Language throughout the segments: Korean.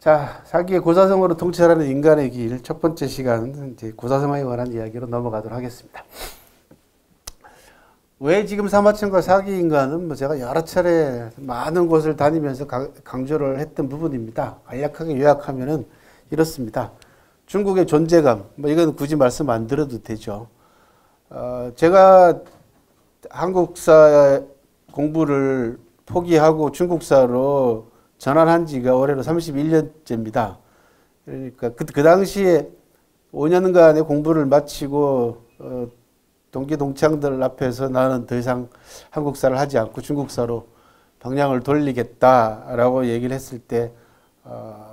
자, 사기의 고사성어로 통찰하는 인간의 길 첫 번째 시간 이제 고사성어에 관한 이야기로 넘어가도록 하겠습니다. 왜 지금 사마천과 사기인가는 뭐 제가 여러 차례 많은 곳을 다니면서 강조를 했던 부분입니다. 간략하게 요약하면은 이렇습니다. 중국의 존재감, 뭐 이건 굳이 말씀 안 드려도 되죠. 제가 한국사 공부를 포기하고 중국사로 전환한 지가 올해로 31년째입니다. 그러니까 그 당시에 5년간의 공부를 마치고 동기 동창들 앞에서 나는 더 이상 한국사를 하지 않고 중국사로 방향을 돌리겠다라고 얘기를 했을 때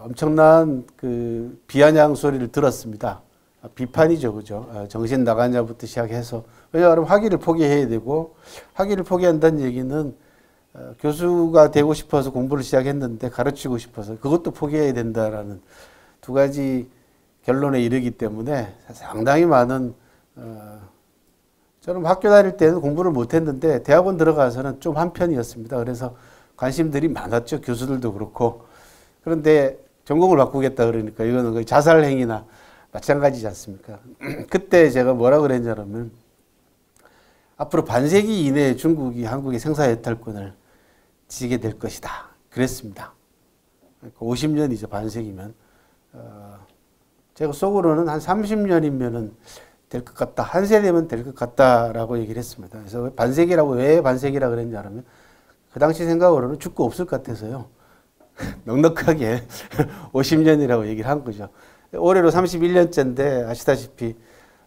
엄청난 그 비아냥 소리를 들었습니다. 비판이죠, 그죠? 정신 나가냐부터 시작해서. 왜냐하면 학위를 포기해야 되고, 학위를 포기한다는 얘기는 교수가 되고 싶어서 공부를 시작했는데 가르치고 싶어서 그것도 포기해야 된다라는 두 가지 결론에 이르기 때문에 상당히 많은 저는 학교 다닐 때는 공부를 못했는데 대학원 들어가서는 좀 한편이었습니다. 그래서 관심들이 많았죠. 교수들도 그렇고. 그런데 전공을 바꾸겠다 그러니까 이거는 거의 자살행위나 마찬가지지 않습니까? 그때 제가 뭐라 그랬냐면 앞으로 반세기 이내에 중국이 한국의 생사해탈권을 지게 될 것이다. 그랬습니다. 50년이죠. 반세기면. 제가 속으로는 한 30년이면은 될 것 같다. 한 세대면 될 것 같다라고 얘기를 했습니다. 그래서 반세기라고 왜 반세기라 그랬냐면 그 당시 생각으로는 죽고 없을 것 같아서요. 넉넉하게 50년이라고 얘기를 한 거죠. 올해로 31년째인데 아시다시피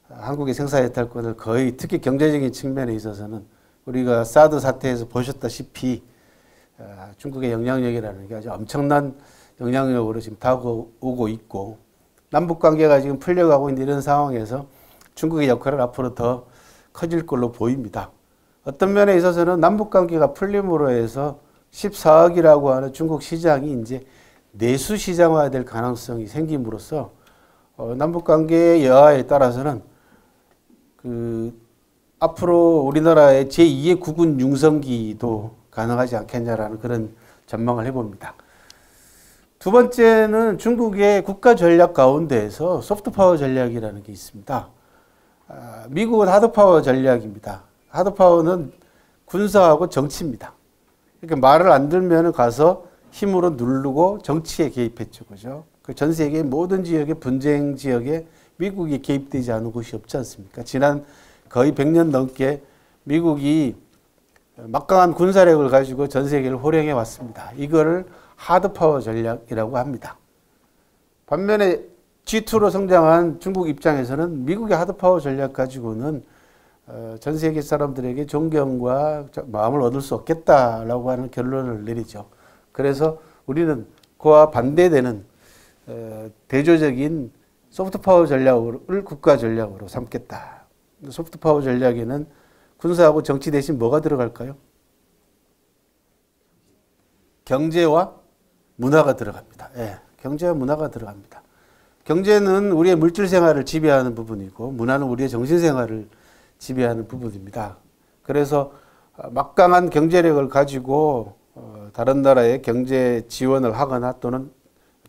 한국의 생사해탈권을 거의 특히 경제적인 측면에 있어서는 우리가 사드 사태에서 보셨다시피 중국의 영향력이라는 게 아주 엄청난 영향력으로 지금 다가오고 있고 남북관계가 지금 풀려가고 있는 이런 상황에서 중국의 역할은 앞으로 더 커질 걸로 보입니다. 어떤 면에 있어서는 남북관계가 풀림으로 해서 14억이라고 하는 중국 시장이 이제 내수 시장화될 가능성이 생김으로써 남북관계의 여하에 따라서는 앞으로 우리나라의 제2의 국군 융성기도 가능하지 않겠냐라는 그런 전망을 해봅니다. 두 번째는 중국의 국가 전략 가운데에서 소프트파워 전략이라는 게 있습니다. 미국은 하드파워 전략입니다. 하드파워는 군사하고 정치입니다. 그러니까 말을 안 들면 가서 힘으로 누르고 정치에 개입했죠. 그죠? 그 전 세계 모든 지역의 분쟁 지역에 미국이 개입되지 않은 곳이 없지 않습니까? 지난 거의 100년 넘게 미국이 막강한 군사력을 가지고 전 세계를 호령해 왔습니다. 이거를 하드파워 전략이라고 합니다. 반면에 G2로 성장한 중국 입장에서는 미국의 하드파워 전략 가지고는 전 세계 사람들에게 존경과 마음을 얻을 수 없겠다라고 하는 결론을 내리죠. 그래서 우리는 그와 반대되는 대조적인 소프트파워 전략을 국가 전략으로 삼겠다. 소프트파워 전략에는 군사하고 정치 대신 뭐가 들어갈까요? 경제와 문화가 들어갑니다. 예, 경제와 문화가 들어갑니다. 경제는 우리의 물질 생활을 지배하는 부분이고 문화는 우리의 정신 생활을 지배하는 부분입니다. 그래서 막강한 경제력을 가지고 다른 나라에 경제 지원을 하거나 또는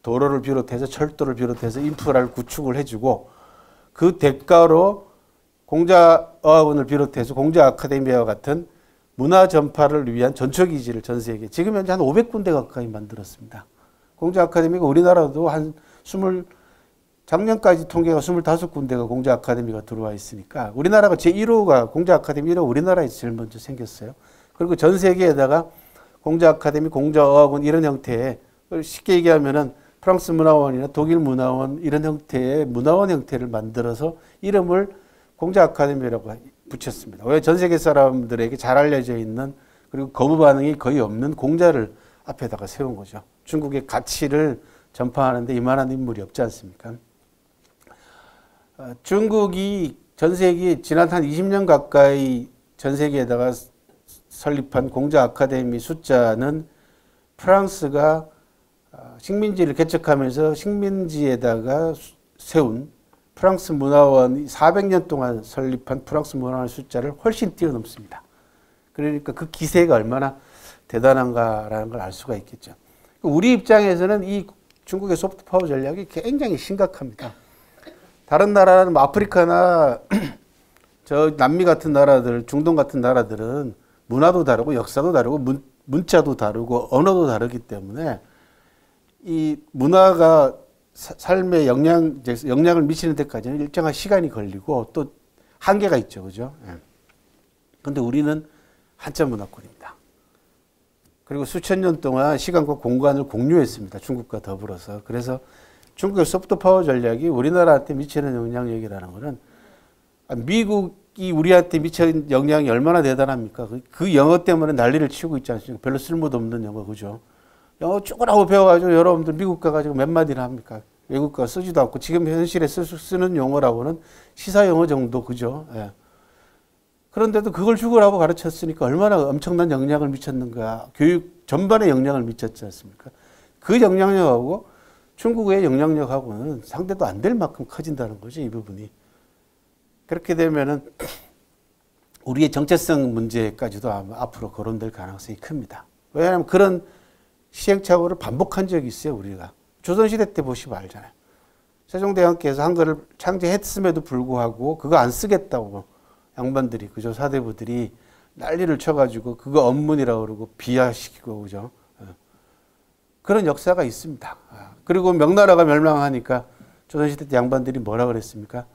도로를 비롯해서 철도를 비롯해서 인프라를 구축을 해주고 그 대가로 공자어학원을 비롯해서 공자 아카데미와 같은 문화 전파를 위한 전초기지를 전 세계 지금 현재 한 500군데 가까이 만들었습니다. 공자 아카데미가 우리나라도 한 작년까지 통계가 25군데가 공자 아카데미가 들어와 있으니까 우리나라가 제1호가 공자 아카데미 1호 우리나라에서 제일 먼저 생겼어요. 그리고 전 세계에다가 공자 아카데미, 공자어학원 이런 형태의 쉽게 얘기하면은 프랑스 문화원이나 독일 문화원 이런 형태의 문화원 형태를 만들어서 이름을 공자 아카데미라고 붙였습니다. 왜 전 세계 사람들에게 잘 알려져 있는 그리고 거부 반응이 거의 없는 공자를 앞에다가 세운 거죠. 중국의 가치를 전파하는데 이만한 인물이 없지 않습니까? 중국이 전 세계 지난 한 20년 가까이 전 세계에다가 설립한 공자 아카데미 숫자는 프랑스가 식민지를 개척하면서 식민지에다가 세운 프랑스 문화원 400년 동안 설립한 프랑스 문화원 숫자를 훨씬 뛰어넘습니다. 그러니까 그 기세가 얼마나 대단한가라는 걸 알 수가 있겠죠. 우리 입장에서는 이 중국의 소프트 파워 전략이 굉장히 심각합니다. 다른 나라는 뭐 아프리카나 저 남미 같은 나라들, 중동 같은 나라들은 문화도 다르고 역사도 다르고 문자도 다르고 언어도 다르기 때문에 이 문화가 삶에 영향을 미치는 데까지는 일정한 시간이 걸리고 또 한계가 있죠. 그죠? 그런데 우리는 한자 문화권입니다. 그리고 수천 년 동안 시간과 공간을 공유했습니다. 중국과 더불어서. 그래서 중국의 소프트 파워 전략이 우리나라한테 미치는 영향력이라는 것은 미국이 우리한테 미치는 영향이 얼마나 대단합니까? 그 영어 때문에 난리를 치고 있지 않습니까? 별로 쓸모도 없는 영어, 그죠? 영어 쪼그라고 배워가지고 여러분들 미국 가가지고 몇 마디나 합니까? 외국 가 쓰지도 않고 지금 현실에 쓰는 용어라고는 시사 영어 정도, 그죠? 예. 그런데도 그걸 죽으라고 가르쳤으니까 얼마나 엄청난 영향을 미쳤는가. 교육 전반에 영향을 미쳤지 않습니까? 그 영향력하고 중국의 영향력하고는 상대도 안 될 만큼 커진다는 거죠, 이 부분이. 그렇게 되면은 우리의 정체성 문제까지도 아마 앞으로 거론될 가능성이 큽니다. 왜냐하면 그런 시행착오를 반복한 적이 있어요, 우리가. 조선시대 때 보시면 알잖아요. 세종대왕께서 한글을 창제했음에도 불구하고 그거 안 쓰겠다고 양반들이, 그죠? 사대부들이 난리를 쳐가지고 그거 언문이라고 그러고 비하시키고, 그죠? 그런 역사가 있습니다. 그리고 명나라가 멸망하니까 조선시대 때 양반들이 뭐라 그랬습니까?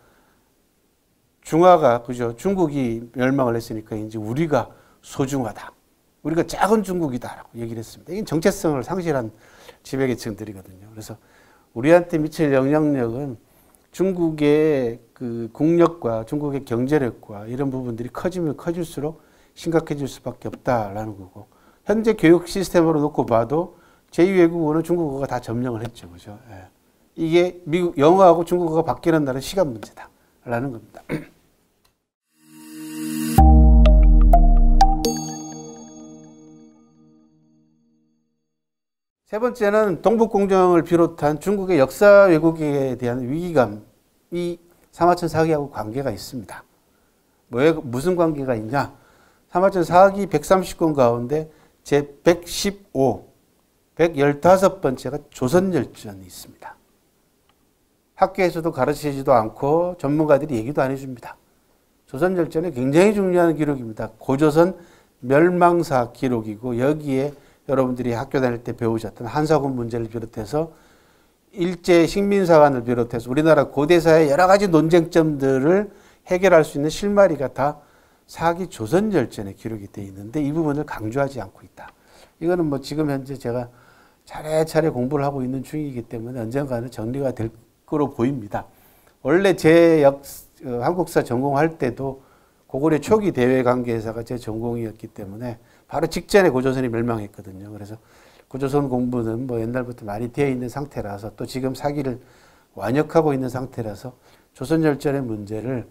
중화가, 그죠? 중국이 멸망을 했으니까 이제 우리가 소중하다. 우리가 작은 중국이다라고 얘기를 했습니다. 이게 정체성을 상실한 지배계층들이거든요. 그래서 우리한테 미칠 영향력은 중국의 그 국력과 중국의 경제력과 이런 부분들이 커지면 커질수록 심각해질 수밖에 없다라는 거고, 현재 교육 시스템으로 놓고 봐도 제2외국어는 중국어가 다 점령을 했죠. 그죠? 예. 이게 미국 영어하고 중국어가 바뀌는 날은 시간 문제다라는 겁니다. 세 번째는 동북공정을 비롯한 중국의 역사 왜곡에 대한 위기감이 사마천 사기하고 관계가 있습니다. 무슨 관계가 있냐? 사마천 사기 130권 가운데 제115, 115번째가 조선열전이 있습니다. 학교에서도 가르치지도 않고 전문가들이 얘기도 안 해줍니다. 조선열전이 굉장히 중요한 기록입니다. 고조선 멸망사 기록이고, 여기에 여러분들이 학교 다닐 때 배우셨던 한사군 문제를 비롯해서 일제 식민사관을 비롯해서 우리나라 고대사의 여러 가지 논쟁점들을 해결할 수 있는 실마리가 다 사기 조선열전에 기록이 되어 있는데 이 부분을 강조하지 않고 있다. 이거는 뭐 지금 현재 제가 차례차례 공부를 하고 있는 중이기 때문에 언젠가는 정리가 될 거로 보입니다. 원래 한국사 전공할 때도 고구려 초기 대외 관계사가 제 전공이었기 때문에 바로 직전에 고조선이 멸망했거든요. 그래서 고조선 공부는 뭐 옛날부터 많이 되어 있는 상태라서, 또 지금 사기를 완역하고 있는 상태라서 조선열전의 문제를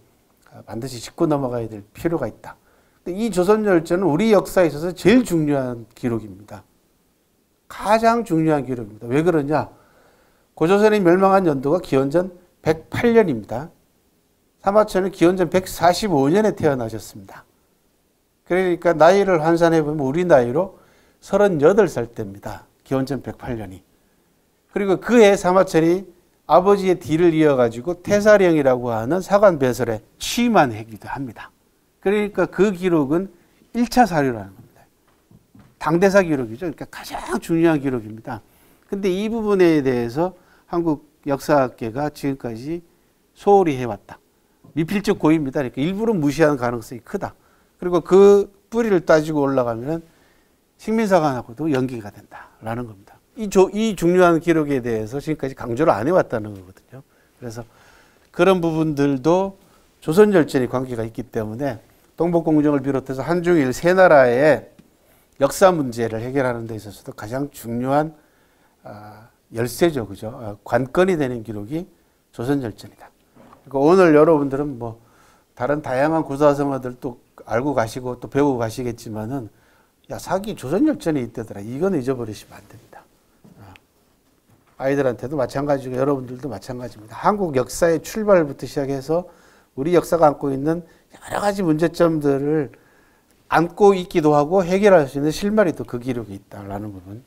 반드시 짚고 넘어가야 될 필요가 있다. 근데 이 조선열전은 우리 역사에 있어서 제일 중요한 기록입니다. 가장 중요한 기록입니다. 왜 그러냐? 고조선이 멸망한 연도가 기원전 108년입니다. 사마천은 기원전 145년에 태어나셨습니다. 그러니까 나이를 환산해 보면 우리 나이로 38살 때입니다. 기원전 108년이. 그리고 그해 사마천이 아버지의 뒤를 이어가지고 태사령이라고 하는 사관 배설에 취임하기도 합니다. 그러니까 그 기록은 1차 사료라는 겁니다. 당대사 기록이죠. 그러니까 가장 중요한 기록입니다. 근데 이 부분에 대해서 한국 역사학계가 지금까지 소홀히 해왔다. 미필적 고의입니다. 그러니까 일부러 무시하는 가능성이 크다. 그리고 그 뿌리를 따지고 올라가면 식민사관하고도 연계가 된다라는 겁니다. 이 중요한 기록에 대해서 지금까지 강조를 안 해왔다는 거거든요. 그래서 그런 부분들도 조선열전이 관계가 있기 때문에 동북공정을 비롯해서 한중일 세 나라의 역사 문제를 해결하는 데 있어서도 가장 중요한 열쇠죠. 그죠? 관건이 되는 기록이 조선열전이다. 그러니까 오늘 여러분들은 뭐 다른 다양한 고사성어들도 알고 가시고 또 배우고 가시겠지만은, 야, 사기 조선열전이 있다더라. 이건 잊어버리시면 안 됩니다. 아이들한테도 마찬가지고 여러분들도 마찬가지입니다. 한국 역사의 출발부터 시작해서 우리 역사가 안고 있는 여러 가지 문제점들을 안고 있기도 하고 해결할 수 있는 실마리도 그 기록이 있다라는 부분.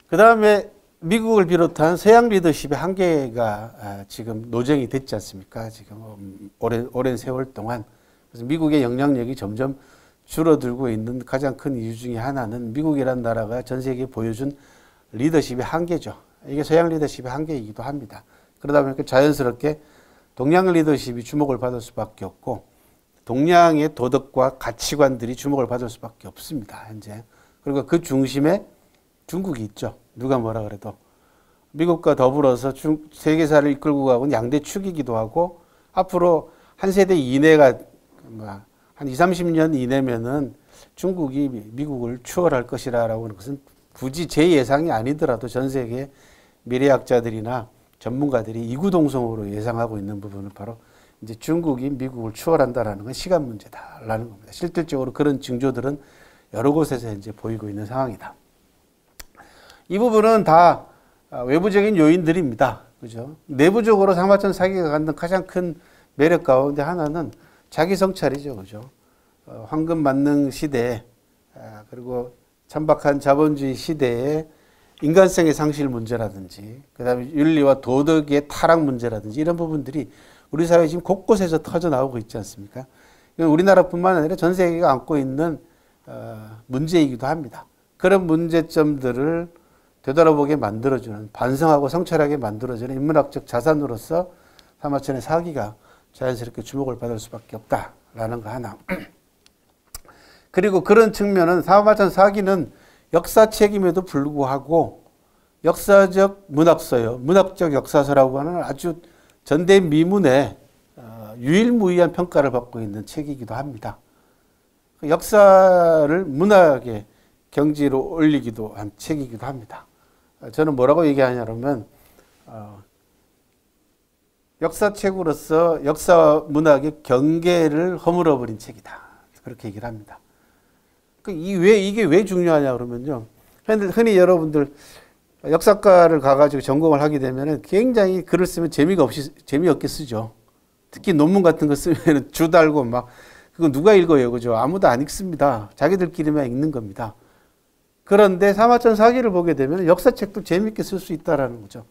그 다음에 미국을 비롯한 서양 리더십의 한계가 지금 노정이 됐지 않습니까? 지금 오랜 세월 동안. 그래서 미국의 영향력이 점점 줄어들고 있는 가장 큰 이유 중에 하나는 미국이라는 나라가 전 세계에 보여준 리더십의 한계죠. 이게 서양 리더십의 한계이기도 합니다. 그러다 보니까 자연스럽게 동양 리더십이 주목을 받을 수밖에 없고 동양의 도덕과 가치관들이 주목을 받을 수밖에 없습니다. 현재. 그리고 그 중심에 중국이 있죠. 누가 뭐라 그래도. 미국과 더불어서 세계사를 이끌고 가고는 양대 축이기도 하고 앞으로 한 세대 이내가 한 20, 30년 이내면은 중국이 미국을 추월할 것이라고 하는 것은 굳이 제 예상이 아니더라도 전 세계 미래학자들이나 전문가들이 이구동성으로 예상하고 있는 부분은 바로 이제 중국이 미국을 추월한다라는 건 시간 문제다라는 겁니다. 실질적으로 그런 징조들은 여러 곳에서 이제 보이고 있는 상황이다. 이 부분은 다 외부적인 요인들입니다. 그죠? 내부적으로 사마천 사기가 갖는 가장 큰 매력 가운데 하나는 자기 성찰이죠. 그죠? 황금 만능 시대에, 그리고 천박한 자본주의 시대에 인간성의 상실 문제라든지, 그 다음에 윤리와 도덕의 타락 문제라든지 이런 부분들이 우리 사회에 지금 곳곳에서 터져 나오고 있지 않습니까? 이건 우리나라뿐만 아니라 전 세계가 안고 있는 문제이기도 합니다. 그런 문제점들을 되돌아보게 만들어주는, 반성하고 성찰하게 만들어주는 인문학적 자산으로서 사마천의 사기가 자연스럽게 주목을 받을 수밖에 없다라는 거 하나. 그리고 그런 측면은 사마천 사기는 역사책임에도 불구하고 역사적 문학서요, 문학적 역사서라고 하는 아주 전대미문의 유일무이한 평가를 받고 있는 책이기도 합니다. 역사를 문학의 경지로 올리기도 한 책이기도 합니다. 저는 뭐라고 얘기하냐면 역사책으로서 역사 문학의 경계를 허물어버린 책이다. 그렇게 얘기를 합니다. 이게 왜 중요하냐 그러면요. 흔히 여러분들 역사과를 가가지고 전공을 하게 되면 굉장히 글을 쓰면 재미없게 쓰죠. 특히 논문 같은 거 쓰면 주 달고 막, 그거 누가 읽어요. 그죠? 아무도 안 읽습니다. 자기들끼리만 읽는 겁니다. 그런데 사마천 사기를 보게 되면 역사책도 재미있게 쓸 수 있다라는 거죠.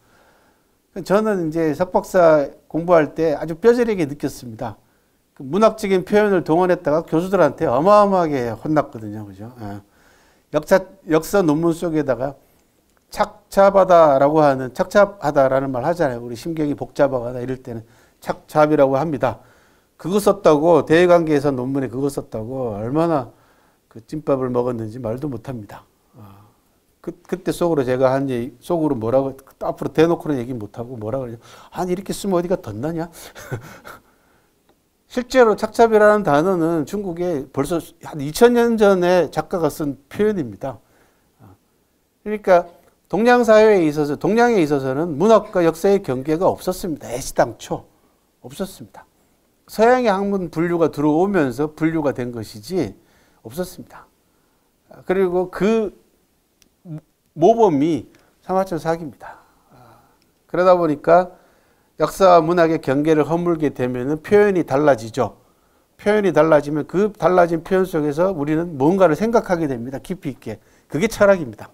저는 이제 석박사 공부할 때 아주 뼈저리게 느꼈습니다. 그 문학적인 표현을 동원했다가 교수들한테 어마어마하게 혼났거든요. 그죠? 역사 논문 속에다가 착잡하다라고 하는, 착잡하다라는 말 하잖아요. 우리 심경이 복잡하다 이럴 때는 착잡이라고 합니다. 그거 썼다고, 대외관계에서 논문에 그거 썼다고 얼마나 그 찐밥을 먹었는지 말도 못합니다. 그때 속으로 제가 한 얘기, 속으로 뭐라고, 앞으로 대놓고는 얘기 못하고 뭐라고 그러죠. 아니, 이렇게 쓰면 어디가 덧나냐? 실제로 착잡이라는 단어는 중국에 벌써 한 2000년 전에 작가가 쓴 표현입니다. 그러니까 동양 사회에 있어서, 동양에 있어서는 문학과 역사의 경계가 없었습니다. 애시당초 없었습니다. 서양의 학문 분류가 들어오면서 분류가 된 것이지 없었습니다. 그리고 그 모범이 사마천 사기입니다. 그러다 보니까 역사와 문학의 경계를 허물게 되면 표현이 달라지죠. 표현이 달라지면 그 달라진 표현 속에서 우리는 뭔가를 생각하게 됩니다. 깊이 있게. 그게 철학입니다.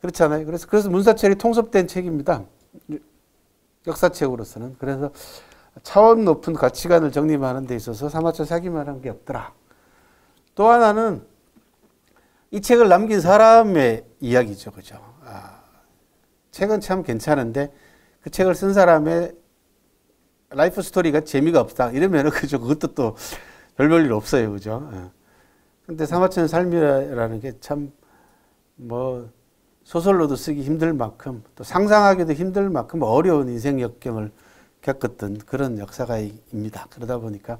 그렇잖아요. 그래서 문사철이 통섭된 책입니다. 역사책으로서는. 그래서 차원 높은 가치관을 정립하는 데 있어서 사마천 사기만한 게 없더라. 또 하나는 이 책을 남긴 사람의 이야기죠. 그죠? 책은 참 괜찮은데 그 책을 쓴 사람의 라이프 스토리가 재미가 없다. 이러면은 그죠? 그것도 또 별 볼 일 없어요. 그죠? 근데 사마천의 삶이라는 게 참 뭐 소설로도 쓰기 힘들 만큼 또 상상하기도 힘들 만큼 어려운 인생 역경을 겪었던 그런 역사가입니다. 그러다 보니까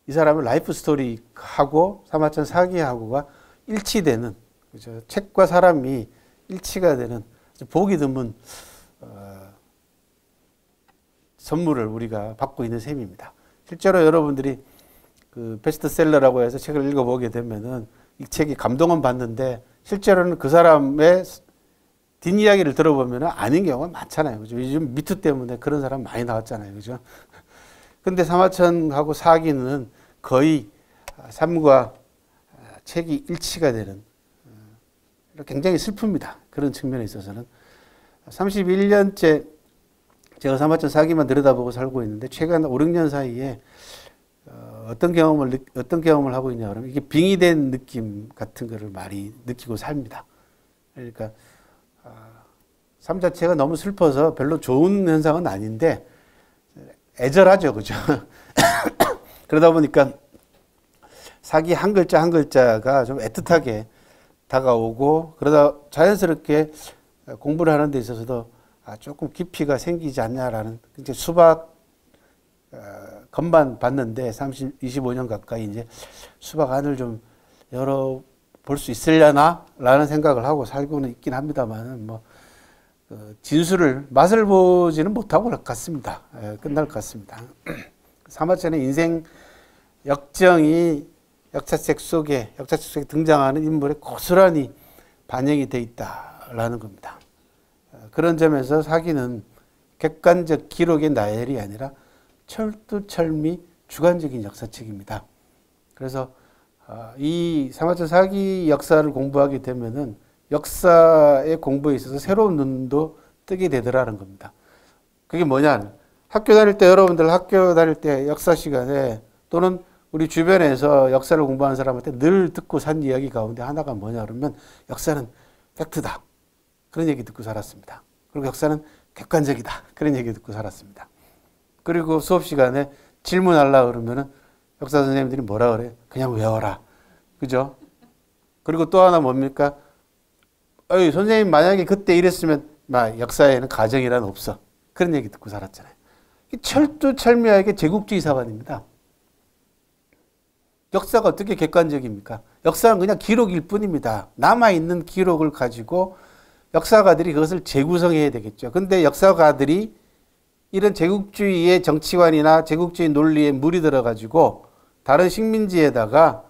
이 사람의 라이프 스토리하고 사마천 사기하고가 일치되는, 그죠? 책과 사람이 일치가 되는 보기 드문 선물을 우리가 받고 있는 셈입니다. 실제로 여러분들이 그 베스트셀러라고 해서 책을 읽어보게 되면은 이 책이 감동은 받는데 실제로는 그 사람의 뒷이야기를 들어보면 아닌 경우가 많잖아요. 그죠? 요즘 미투 때문에 그런 사람 많이 나왔잖아요. 그죠? 근데 사마천하고 사기는 거의 삶과 책이 일치가 되는 굉장히 슬픕니다. 그런 측면에 있어서는 31년째 제가 사마천 사기만 들여다보고 살고 있는데 최근 5, 6년 사이에 어떤 경험을 하고 있냐 그러면 이게 빙의된 느낌 같은 거를 많이 느끼고 삽니다. 그러니까 삶 자체가 너무 슬퍼서 별로 좋은 현상은 아닌데 애절하죠, 그죠? 그러다 보니까 사기 한 글자 한 글자가 좀 애틋하게 다가오고 그러다 자연스럽게 공부를 하는 데 있어서도 조금 깊이가 생기지 않냐라는 이제 수박 건반 봤는데 25년 가까이 이제 수박 안을 좀 열어볼 수 있으려나 라는 생각을 하고 살고는 있긴 합니다만 뭐 진수를 맛을 보지는 못하고 것 같습니다. 끝날 것 같습니다. 사마천의 인생 역정이 역사책 속에 등장하는 인물에 고스란히 반영이 되어 있다라는 겁니다. 그런 점에서 사기는 객관적 기록의 나열이 아니라 철두철미 주관적인 역사책입니다. 그래서 이 사마천 사기 역사를 공부하게 되면은 역사의 공부에 있어서 새로운 눈도 뜨게 되더라는 겁니다. 그게 뭐냐? 학교 다닐 때 여러분들 학교 다닐 때 역사 시간에 또는 우리 주변에서 역사를 공부하는 사람한테 늘 듣고 산 이야기 가운데 하나가 뭐냐 그러면 역사는 팩트다. 그런 얘기 듣고 살았습니다. 그리고 역사는 객관적이다. 그런 얘기 듣고 살았습니다. 그리고 수업 시간에 질문하려고 그러면은 역사 선생님들이 뭐라 그래요? 그냥 외워라. 그죠? 그리고 또 하나 뭡니까? 어이, 선생님 만약에 그때 이랬으면 역사에는 가정이란 없어. 그런 얘기 듣고 살았잖아요. 철두철미하게 제국주의 사관입니다. 역사가 어떻게 객관적입니까? 역사는 그냥 기록일 뿐입니다. 남아있는 기록을 가지고 역사가들이 그것을 재구성해야 되겠죠. 근데 역사가들이 이런 제국주의의 정치관이나 제국주의 논리에 물이 들어가지고 다른 식민지에다가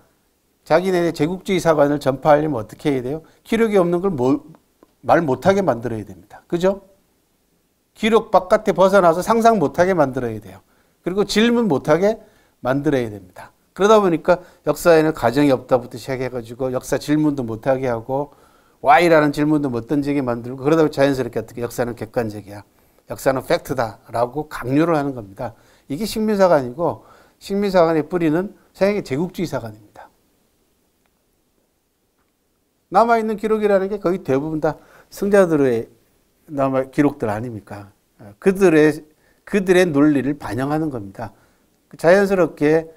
자기네 제국주의 사관을 전파하려면 어떻게 해야 돼요? 기록이 없는 걸 말 못하게 만들어야 됩니다. 그죠? 기록 바깥에 벗어나서 상상 못하게 만들어야 돼요. 그리고 질문 못하게 만들어야 됩니다. 그러다 보니까 역사에는 가정이 없다부터 시작해가지고 역사 질문도 못하게 하고 Why라는 질문도 못 던지게 만들고 그러다 보니 자연스럽게 어떻게 역사는 객관적이야. 역사는 팩트다라고 강요를 하는 겁니다. 이게 식민사관이고 식민사관의 뿌리는 서양의 제국주의 사관입니다. 남아있는 기록이라는 게 거의 대부분 다 승자들의 기록들 아닙니까? 그들의 논리를 반영하는 겁니다. 자연스럽게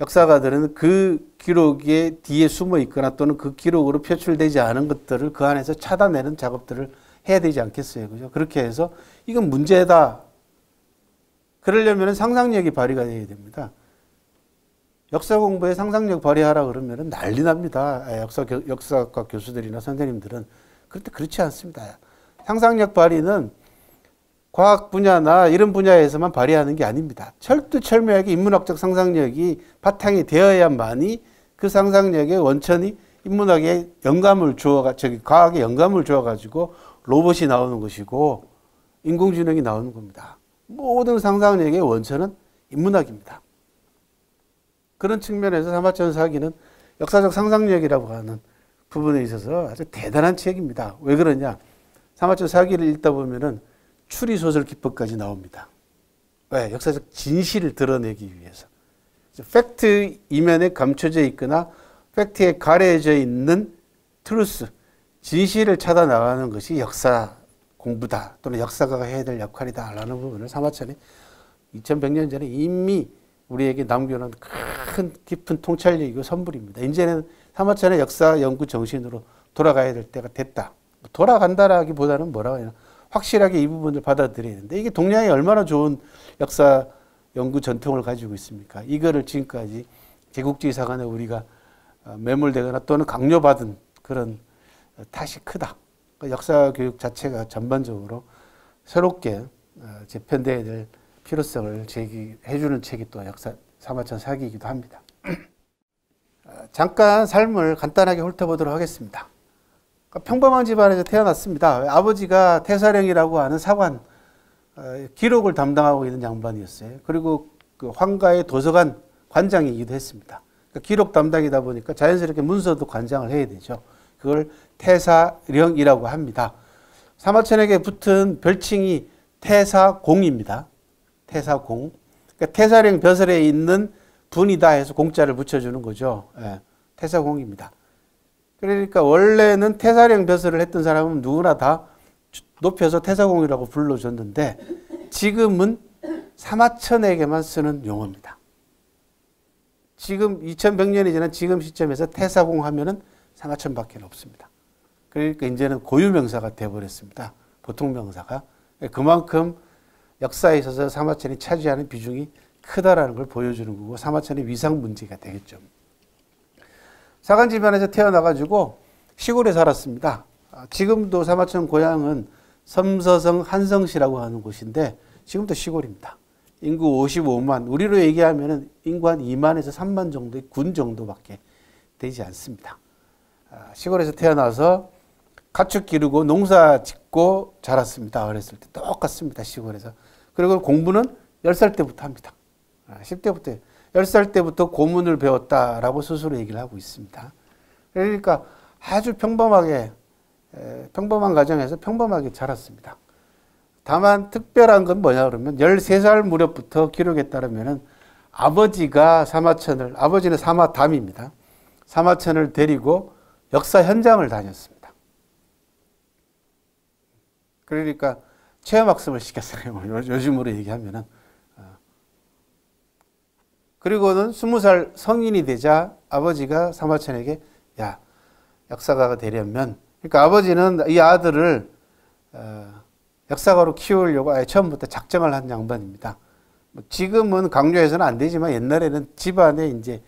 역사가들은 그 기록의 뒤에 숨어 있거나 또는 그 기록으로 표출되지 않은 것들을 그 안에서 찾아내는 작업들을 해야 되지 않겠어요. 그죠? 그렇게 해서 이건 문제다. 그러려면 상상력이 발휘가 돼야 됩니다. 역사 공부에 상상력 발휘하라 그러면 난리 납니다. 역사과 교수들이나 선생님들은. 그런데 그렇지 않습니다. 상상력 발휘는 과학 분야나 이런 분야에서만 발휘하는 게 아닙니다. 철두철미하게 인문학적 상상력이 바탕이 되어야만이 그 상상력의 원천이 인문학에 과학에 영감을 주어가지고 로봇이 나오는 것이고 인공지능이 나오는 겁니다. 모든 상상력의 원천은 인문학입니다. 그런 측면에서 사마천 사기는 역사적 상상력이라고 하는 부분에 있어서 아주 대단한 책입니다. 왜 그러냐? 사마천 사기를 읽다 보면은 추리소설 기법까지 나옵니다. 왜? 역사적 진실을 드러내기 위해서. 팩트 이면에 감춰져 있거나 팩트에 가려져 있는 트루스, 진실을 찾아 나가는 것이 역사 공부다 또는 역사가가 해야 될 역할이다 라는 부분을 사마천이 2100년 전에 이미 우리에게 남겨놓은 큰 깊은 통찰력이고 선물입니다. 이제는 사마천의 역사 연구 정신으로 돌아가야 될 때가 됐다. 돌아간다라기보다는 뭐라고 하냐. 확실하게 이 부분을 받아들여야 되는데 이게 동양이 얼마나 좋은 역사 연구 전통을 가지고 있습니까? 이거를 지금까지 제국주의 사관에 우리가 매몰되거나 또는 강요받은 그런 탓이 크다. 역사 교육 자체가 전반적으로 새롭게 재편돼야 될 필요성을 제기해주는 책이 또 역사 사마천 사기이기도 합니다. 잠깐 삶을 간단하게 훑어보도록 하겠습니다. 평범한 집안에서 태어났습니다. 아버지가 태사령이라고 하는 사관, 기록을 담당하고 있는 양반이었어요. 그리고 그 황가의 도서관 관장이기도 했습니다. 그러니까 기록 담당이다 보니까 자연스럽게 문서도 관장을 해야 되죠. 그걸 태사령이라고 합니다. 사마천에게 붙은 별칭이 태사공입니다. 태사공. 그러니까 태사령 벼슬에 있는 분이다 해서 공자를 붙여주는 거죠. 예, 태사공입니다. 그러니까 원래는 태사령 벼슬을 했던 사람은 누구나 다 높여서 태사공이라고 불러줬는데 지금은 사마천에게만 쓰는 용어입니다. 지금 2100년이 지난 지금 시점에서 태사공 하면은 사마천밖에 없습니다. 그러니까 이제는 고유명사가 되어버렸습니다. 보통 명사가. 그만큼 역사에 있어서 사마천이 차지하는 비중이 크다라는 걸 보여주는 거고 사마천의 위상 문제가 되겠죠. 사관 집안에서 태어나가지고 시골에 살았습니다. 지금도 사마천 고향은 섬서성 한성시라고 하는 곳인데 지금도 시골입니다. 인구 55만, 우리로 얘기하면 인구 한 2만에서 3만 정도의 군 정도밖에 되지 않습니다. 시골에서 태어나서 가축 기르고 농사 짓고 자랐습니다. 어렸을 때 똑같습니다. 시골에서. 그리고 공부는 10살 때부터 합니다. 10대부터 10살 때부터 고문을 배웠다라고 스스로 얘기를 하고 있습니다. 그러니까 아주 평범한 가정에서 평범하게 자랐습니다. 다만 특별한 건 뭐냐 그러면 13살 무렵부터 기록에 따르면 아버지가 아버지는 사마담입니다. 사마천을 데리고 역사 현장을 다녔습니다. 그러니까 체험학습을 시켰어요. 요즘으로 얘기하면은. 그리고는 20살 성인이 되자 아버지가 사마천에게 야, 역사가가 되려면, 그러니까 아버지는 이 아들을 역사가로 키우려고 아예 처음부터 작정을 한 양반입니다. 지금은 강조해서는 안 되지만 옛날에는 집안에 이제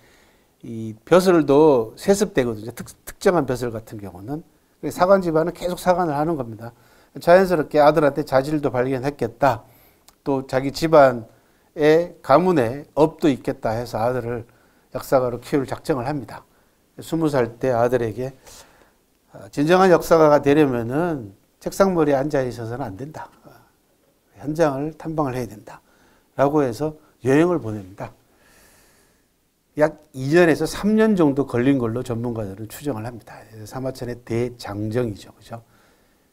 이 벼슬도 세습되거든요. 특정한 벼슬 같은 경우는. 사관 집안은 계속 사관을 하는 겁니다. 자연스럽게 아들한테 자질도 발견했겠다. 또 자기 집안의 가문에 업도 있겠다 해서 아들을 역사가로 키울 작정을 합니다. 20살 때 아들에게 진정한 역사가가 되려면은 책상머리에 앉아 있어서는 안 된다. 현장을 탐방을 해야 된다. 라고 해서 여행을 보냅니다. 약 2년에서 3년 정도 걸린 걸로 전문가들은 추정을 합니다. 사마천의 대장정이죠. 그죠?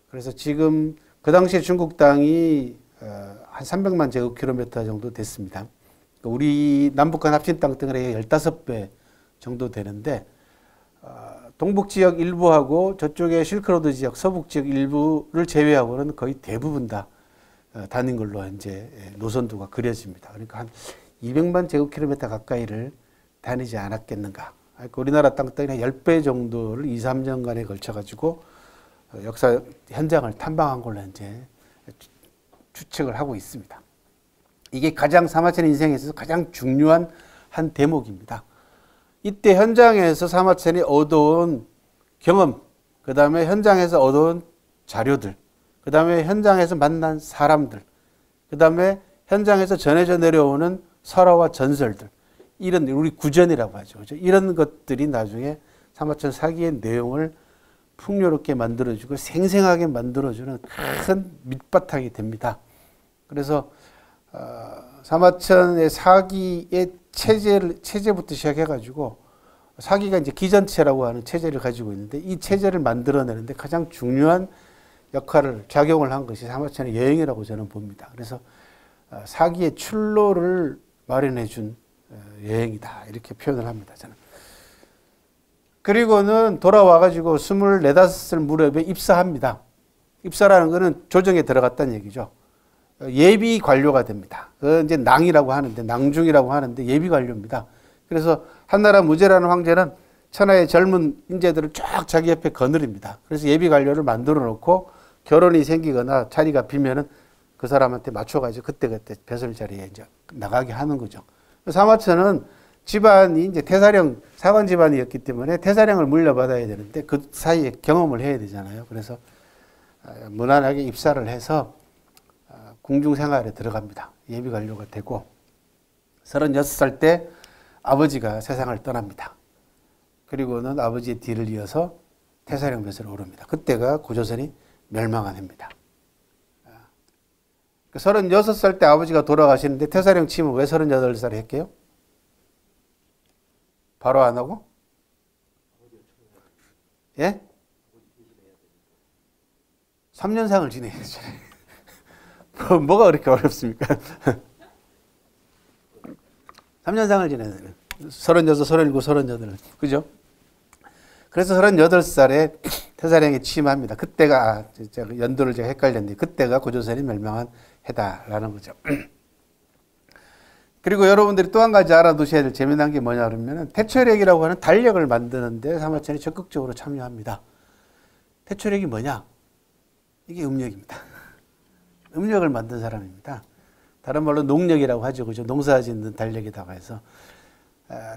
그래서 지금 그 당시에 중국 땅이 한 300만 제곱킬로미터 정도 됐습니다. 우리 남북한 합친 땅 등에 15배 정도 되는데 동북 지역 일부하고 저쪽에 실크로드 지역, 서북 지역 일부를 제외하고는 거의 대부분 다 다닌 걸로 이제 노선도가 그려집니다. 그러니까 한 200만 제곱킬로미터 가까이를 다니지 않았겠는가. 우리나라 땅덩이 10배 정도를 2, 3년간에 걸쳐가지고 역사 현장을 탐방한 걸로 이제 추측을 하고 있습니다. 이게 가장 사마천 인생에 있어서 가장 중요한 한 대목입니다. 이때 현장에서 사마천이 얻어온 경험, 그 다음에 현장에서 얻어온 자료들, 그 다음에 현장에서 만난 사람들, 그 다음에 현장에서 전해져 내려오는 설화와 전설들, 이런 우리 구전이라고 하죠. 그렇죠? 이런 것들이 나중에 사마천 사기의 내용을 풍요롭게 만들어주고 생생하게 만들어주는 큰 밑바탕이 됩니다. 그래서 사마천의 사기의 체제부터 시작해가지고 사기가 이제 기전체라고 하는 체제를 가지고 있는데 이 체제를 만들어내는데 가장 중요한 역할을 작용을 한 것이 사마천의 여행이라고 저는 봅니다. 그래서 사기의 출로를 마련해준 여행이다 이렇게 표현을 합니다. 저는. 그리고는 돌아와가지고 24, 5살 무렵에 입사합니다. 입사라는 것은 조정에 들어갔다는 얘기죠. 예비 관료가 됩니다. 그 이제 낭이라고 하는데, 낭중이라고 하는데 예비 관료입니다. 그래서 한나라 무제라는 황제는 천하의 젊은 인재들을 쫙 자기 옆에 거느립니다. 그래서 예비 관료를 만들어 놓고 결혼이 생기거나 자리가 비면은 그 사람한테 맞춰가지고 그때그때 벼슬 자리에 이제 나가게 하는 거죠. 사마천은 집안이 이제 태사령 사관 집안이었기 때문에 태사령을 물려받아야 되는데 그 사이에 경험을 해야 되잖아요. 그래서 무난하게 입사를 해서 궁중 생활에 들어갑니다. 예비 관료가 되고 36살 때 아버지가 세상을 떠납니다. 그리고는 아버지의 뒤를 이어서 태사령 벼슬에 오릅니다. 그때가 고조선이 멸망한 해입니다. 36살 때 아버지가 돌아가시는데 태사령 치면 왜 38살에 했게요? 바로 안 하고? 예? 3년상을 지내야 되잖아요. 뭐가 그렇게 어렵습니까? 3년상을 지내야 되는. 36, 37, 38은. 그죠? 그래서 38살에 태사령에 취임합니다. 그때가, 연도를 제가 헷갈렸는데, 그때가 고조선이 멸망한 해다라는 거죠. 그리고 여러분들이 또 한 가지 알아두셔야 될 재미난 게 뭐냐 그러면 태초력이라고 하는 달력을 만드는데 사마천이 적극적으로 참여합니다. 태초력이 뭐냐? 이게 음력입니다. 음력을 만든 사람입니다. 다른 말로 농력이라고 하죠. 그죠? 농사 짓는 달력이라고 해서.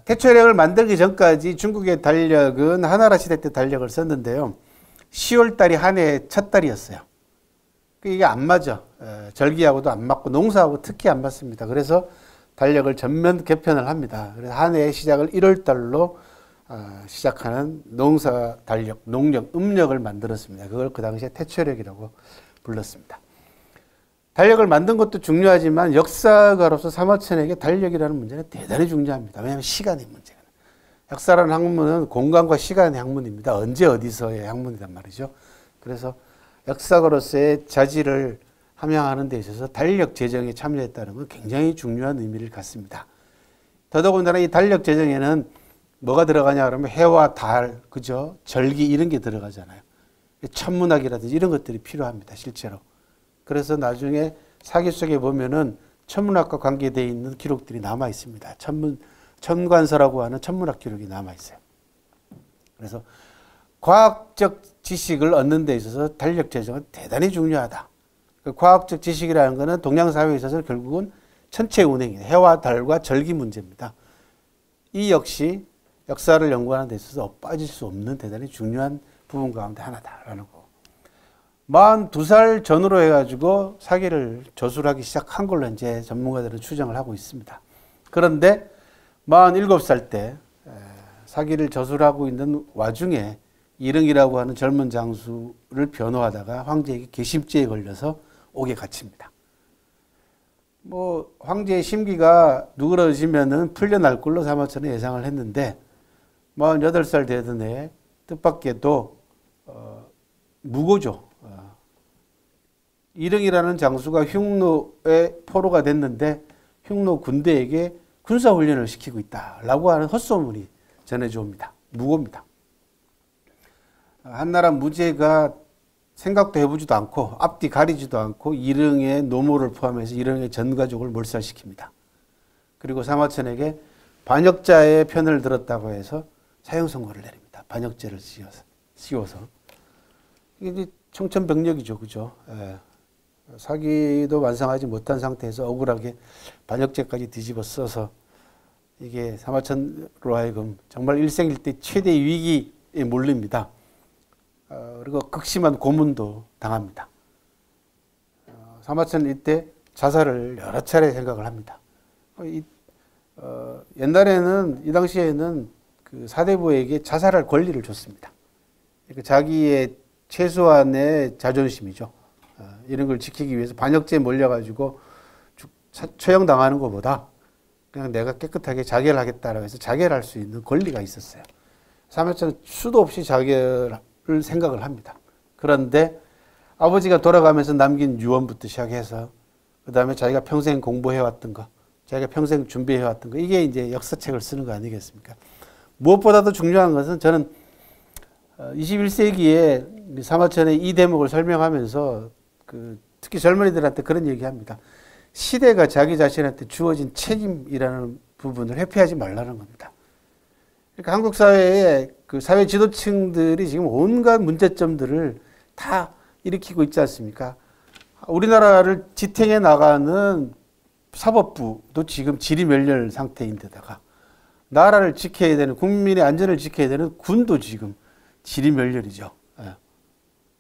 태초력을 만들기 전까지 중국의 달력은 한나라 시대 때 달력을 썼는데요. 10월 달이 한 해의 첫 달이었어요. 이게 안 맞아. 절기하고도 안 맞고 농사하고 특히 안 맞습니다. 그래서 달력을 전면 개편을 합니다. 그래서 한 해의 시작을 1월 달로 시작하는 농사 달력, 농력, 음력을 만들었습니다. 그걸 그 당시에 태초력이라고 불렀습니다. 달력을 만든 것도 중요하지만 역사가로서 사마천에게 달력이라는 문제는 대단히 중요합니다. 왜냐하면 시간의 문제가. 역사라는 학문은 공간과 시간의 학문입니다. 언제 어디서의 학문이란 말이죠. 그래서 역사가로서의 자질을 함양하는 데 있어서 달력 제정에 참여했다는 건 굉장히 중요한 의미를 갖습니다. 더더군다나 이 달력 제정에는 뭐가 들어가냐 그러면 해와 달, 그죠? 절기 이런 게 들어가잖아요. 천문학이라든지 이런 것들이 필요합니다. 실제로. 그래서 나중에 사기 속에 보면은 천문학과 관계되어 있는 기록들이 남아 있습니다. 천관서라고 하는 천문학 기록이 남아 있어요. 그래서 과학적 지식을 얻는 데 있어서 달력 제정은 대단히 중요하다. 그 과학적 지식이라는 것은 동양사회에 있어서 결국은 천체 운행이에요. 해와 달과 절기 문제입니다. 이 역시 역사를 연구하는 데 있어서 빠질 수 없는 대단히 중요한 부분 가운데 하나다라는 거. 42살 전후로 해가지고 사기를 저술하기 시작한 걸로 이제 전문가들은 추정을 하고 있습니다. 그런데 47살 때 사기를 저술하고 있는 와중에 이릉이라고 하는 젊은 장수를 변호하다가 황제에게 괘씸죄에 걸려서 옥에 갇힙니다. 황제의 심기가 누그러지면은 풀려날 걸로 사마천은 예상을 했는데 48살 되던 해 뜻밖에도 무고죠. 이릉이라는 장수가 흉노의 포로가 됐는데 흉노 군대에게 군사훈련을 시키고 있다라고 하는 헛소문이 전해져 옵니다. 무고입니다. 한나라 무제가 생각도 해보지도 않고 앞뒤 가리지도 않고 이릉의 노모를 포함해서 이릉의 전 가족을 몰살시킵니다. 그리고 사마천에게 반역자의 편을 들었다고 해서 사형 선고를 내립니다. 반역죄를 씌워서. 이게 청천벽력이죠. 그죠? 예. 사기도 완성하지 못한 상태에서 억울하게 반역죄까지 뒤집어 써서 이게 사마천으로 하여금 정말 일생일대 최대의 위기에 몰립니다. 그리고 극심한 고문도 당합니다. 사마천은 이때 자살을 여러 차례 생각을 합니다. 옛날에는 이 당시에는 그 사대부에게 자살할 권리를 줬습니다. 그러니까 자기의 최소한의 자존심이죠. 이런 걸 지키기 위해서 반역죄에 몰려가지고 처형당하는 것보다 그냥 내가 깨끗하게 자결을 하겠다라고 해서 자결할 수 있는 권리가 있었어요. 사마천은 수도 없이 자결을 생각을 합니다. 그런데 아버지가 돌아가면서 남긴 유언부터 시작해서 그 다음에 자기가 평생 공부해왔던 거, 자기가 평생 준비해왔던 거, 이게 이제 역사책을 쓰는 거 아니겠습니까? 무엇보다도 중요한 것은 저는 21세기에 사마천의 이 대목을 설명하면서 특히 젊은이들한테 그런 얘기합니다. 시대가 자기 자신한테 주어진 책임이라는 부분을 회피하지 말라는 겁니다. 그러니까 한국 사회의 그 사회 지도층들이 지금 온갖 문제점들을 다 일으키고 있지 않습니까? 우리나라를 지탱해 나가는 사법부도 지금 지리멸렬 상태인데다가 나라를 지켜야 되는, 국민의 안전을 지켜야 되는 군도 지금 지리멸렬이죠.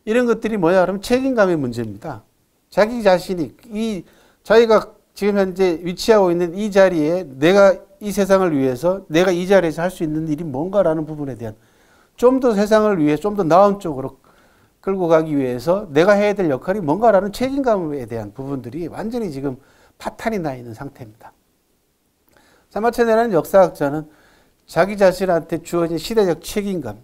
이런 것들이 뭐냐 그러면 책임감의 문제입니다. 자기 자신이 자기가 지금 현재 위치하고 있는 이 자리에 내가 이 세상을 위해서 내가 이 자리에서 할 수 있는 일이 뭔가라는 부분에 대한 좀 더 세상을 위해 좀 더 나은 쪽으로 끌고 가기 위해서 내가 해야 될 역할이 뭔가라는 책임감에 대한 부분들이 완전히 지금 파탄이 나 있는 상태입니다. 사마천이라는 역사학자는 자기 자신한테 주어진 시대적 책임감,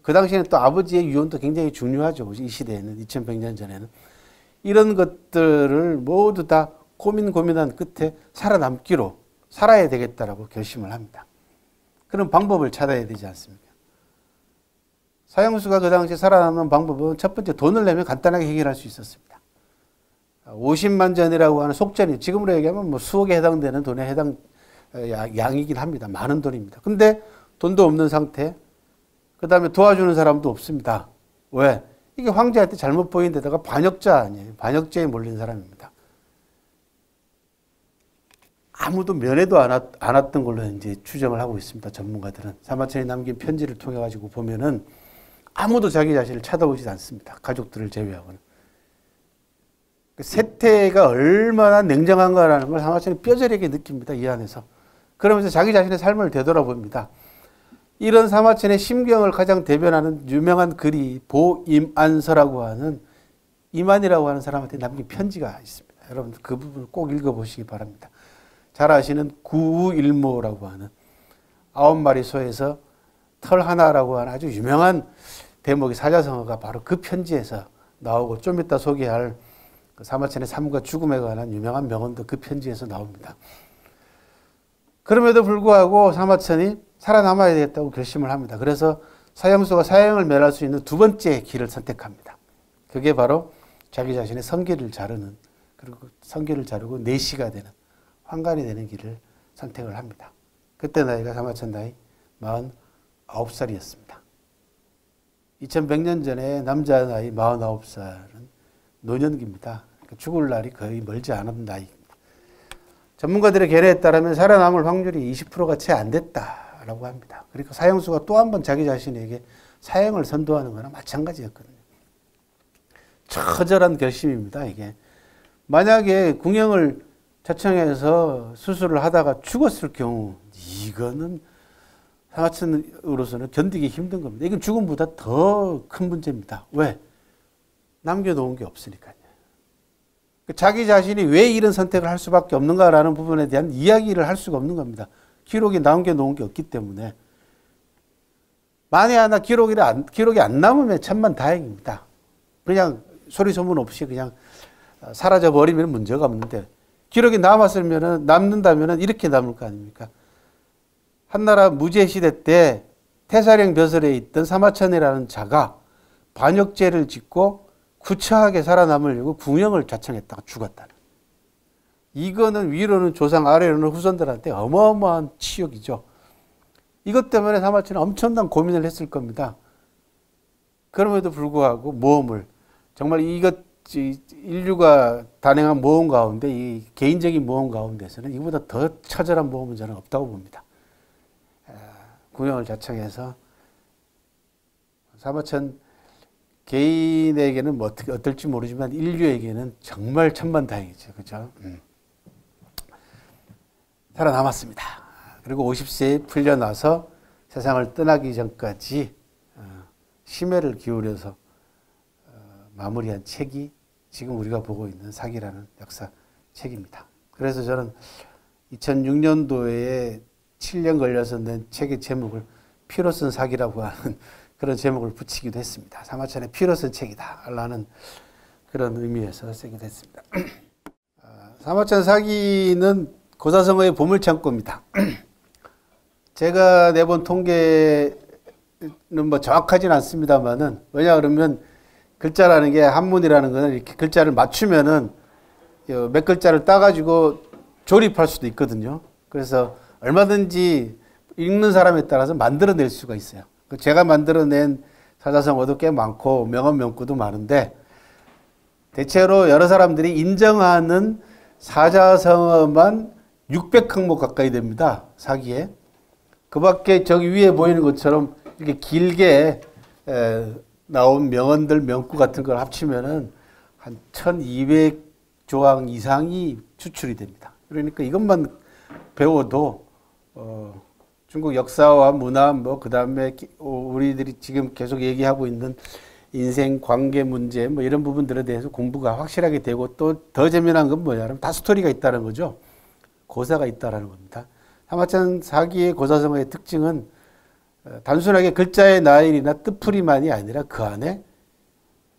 그 당시에는 또 아버지의 유언도 굉장히 중요하죠. 이 시대에는 2100년 전에는 이런 것들을 모두 다 고민한 끝에 살아남기로 살아야 되겠다라고 결심을 합니다. 그런 방법을 찾아야 되지 않습니까? 사형수가 그 당시에 살아남는 방법은 첫 번째 돈을 내면 간단하게 해결할 수 있었습니다. 50만 전이라고 하는 속전이 지금으로 얘기하면 뭐 수억에 해당되는 돈에 해당 양이긴 합니다. 많은 돈입니다. 근데 돈도 없는 상태, 그 다음에 도와주는 사람도 없습니다. 왜? 이게 황제한테 잘못 보인 데다가 반역자 아니에요. 반역죄에 몰린 사람입니다. 아무도 면회도 안 왔던 걸로 이제 추정을 하고 있습니다. 전문가들은. 사마천이 남긴 편지를 통해 가지고 보면은 아무도 자기 자신을 찾아오지 않습니다. 가족들을 제외하고는. 세태가 얼마나 냉정한가라는 걸 사마천이 뼈저리게 느낍니다. 이 안에서. 그러면서 자기 자신의 삶을 되돌아봅니다. 이런 사마천의 심경을 가장 대변하는 유명한 글이 보임안서라고 하는 이만이라고 하는 사람한테 남긴 편지가 있습니다. 여러분 그 부분을 꼭 읽어보시기 바랍니다. 잘 아시는 구우일모라고 하는 9마리 소에서 털 하나라고 하는 아주 유명한 대목의 사자성어가 바로 그 편지에서 나오고 좀 이따 소개할 사마천의 삶과 죽음에 관한 유명한 명언도 그 편지에서 나옵니다. 그럼에도 불구하고 사마천이 살아남아야 되겠다고 결심을 합니다. 그래서 사형수가 사형을 면할 수 있는 두 번째 길을 선택합니다. 그게 바로 자기 자신의 성기를 자르는, 그리고 성기를 자르고 내시가 되는, 환관이 되는 길을 선택을 합니다. 그때 나이가 사마천 나이 49살이었습니다. 2100년 전에 남자 나이 49살은 노년기입니다. 죽을 날이 거의 멀지 않은 나이입니다. 전문가들의 견해에 따르면 살아남을 확률이 20%가 채 안 됐다라고 합니다. 그러니까 사형수가 또 한 번 자기 자신에게 사형을 선도하는 거나 마찬가지였거든요. 처절한 결심입니다. 이게 만약에 궁형을 자청해서 수술을 하다가 죽었을 경우 이거는 사마천으로서는 견디기 힘든 겁니다. 이건 죽음보다 더 큰 문제입니다. 왜? 남겨놓은 게 없으니까요. 자기 자신이 왜 이런 선택을 할 수밖에 없는가라는 부분에 대한 이야기를 할 수가 없는 겁니다. 기록이 남겨놓은 게 없기 때문에. 만에 하나 기록이 안 남으면 천만 다행입니다. 그냥 소리 소문 없이 그냥 사라져버리면 문제가 없는데 기록이 남는다면 이렇게 남을 거 아닙니까? 한나라 무제시대 때 태사령 벼슬에 있던 사마천이라는 자가 반역죄를 짓고 구차하게 살아남으려고 궁형을 자청했다가 죽었다는. 이거는 위로는 조상, 아래로는 후손들한테 어마어마한 치욕이죠. 이것 때문에 사마천은 엄청난 고민을 했을 겁니다. 그럼에도 불구하고 모험을, 정말 인류가 단행한 모험 가운데, 이 개인적인 모험 가운데서는 이보다 더 처절한 모험은 저는 없다고 봅니다. 궁형을 자청해서 사마천 개인에게는 뭐 어떨지 모르지만 인류에게는 정말 천만다행이죠. 그죠? 살아남았습니다. 그리고 50세에 풀려나서 세상을 떠나기 전까지 심혈을 기울여서 마무리한 책이 지금 우리가 보고 있는 사기라는 역사 책입니다. 그래서 저는 2006년도에 7년 걸려서 낸 책의 제목을 피로 쓴 사기라고 하는 그런 제목을 붙이기도 했습니다. 사마천의 피로 쓴 책이다 라는 그런 의미에서 쓰기도 했습니다. 사마천 사기는 고사성어의 보물창고입니다. 제가 내본 통계는 뭐 정확하진 않습니다만은, 왜냐 그러면 글자라는 게 한문이라는 거는 이렇게 글자를 맞추면은 몇 글자를 따가지고 조립할 수도 있거든요. 그래서 얼마든지 읽는 사람에 따라서 만들어낼 수가 있어요. 제가 만들어낸 사자성어도 꽤 많고 명언 명구도 많은데, 대체로 여러 사람들이 인정하는 사자성어만 600항목 가까이 됩니다. 사기에. 그 밖에 저기 위에 보이는 것처럼 이렇게 길게 나온 명언들, 명구 같은 걸 합치면은 한 1200조항 이상이 추출이 됩니다. 그러니까 이것만 배워도 중국 역사와 문화, 뭐 그 다음에 우리들이 지금 계속 얘기하고 있는 인생 관계 문제, 뭐 이런 부분들에 대해서 공부가 확실하게 되고, 또 더 재미난 건 뭐냐면 다 스토리가 있다는 거죠. 고사가 있다라는 겁니다. 사마천 사기의 고사성어의 특징은 단순하게 글자의 나열이나 뜻풀이만이 아니라 그 안에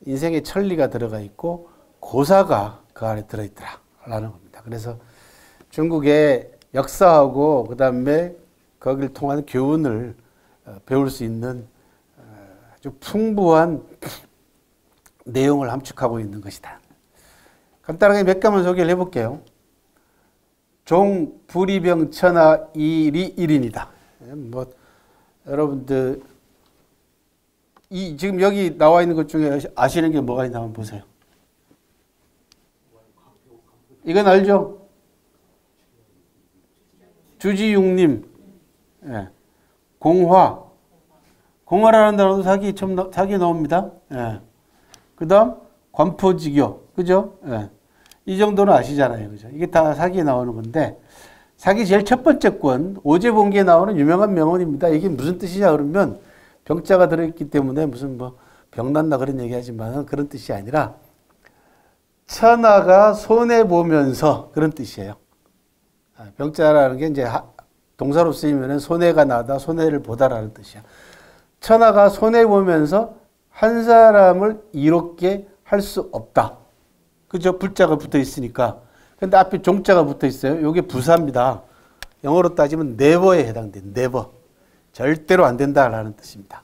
인생의 천리가 들어가 있고 고사가 그 안에 들어있더라라는 겁니다. 그래서 중국의 역사하고 그 다음에 거기를 통한 교훈을 배울 수 있는 아주 풍부한 내용을 함축하고 있는 것이다. 간단하게 몇 가만 소개를 해볼게요. 종, 불이병, 천하, 이리, 일인이다. 뭐 여러분들 지금 여기 나와 있는 것 중에 아시는 게 뭐가 있나 한번 보세요. 이건 알죠? 주지육님, 예. 공화라는 단어도 사기에 나옵니다. 예. 그 다음, 관포지교, 그죠? 예. 이 정도는 아시잖아요. 그죠? 이게 다 사기에 나오는 건데, 사기 제일 첫 번째 권, 오제본기에 나오는 유명한 명언입니다. 이게 무슨 뜻이냐 그러면, 병자가 들어있기 때문에 무슨 뭐, 병났나 그런 얘기 하지만 그런 뜻이 아니라, 천하가 손해보면서 그런 뜻이에요. 병자라는 게 이제 동사로 쓰이면 손해가 나다, 손해를 보다라는 뜻이야. 천하가 손해보면서 한 사람을 이롭게 할 수 없다. 그죠? 불자가 붙어 있으니까. 근데 앞에 종자가 붙어 있어요. 이게 부사입니다. 영어로 따지면 never에 해당돼. never. 절대로 안 된다라는 뜻입니다.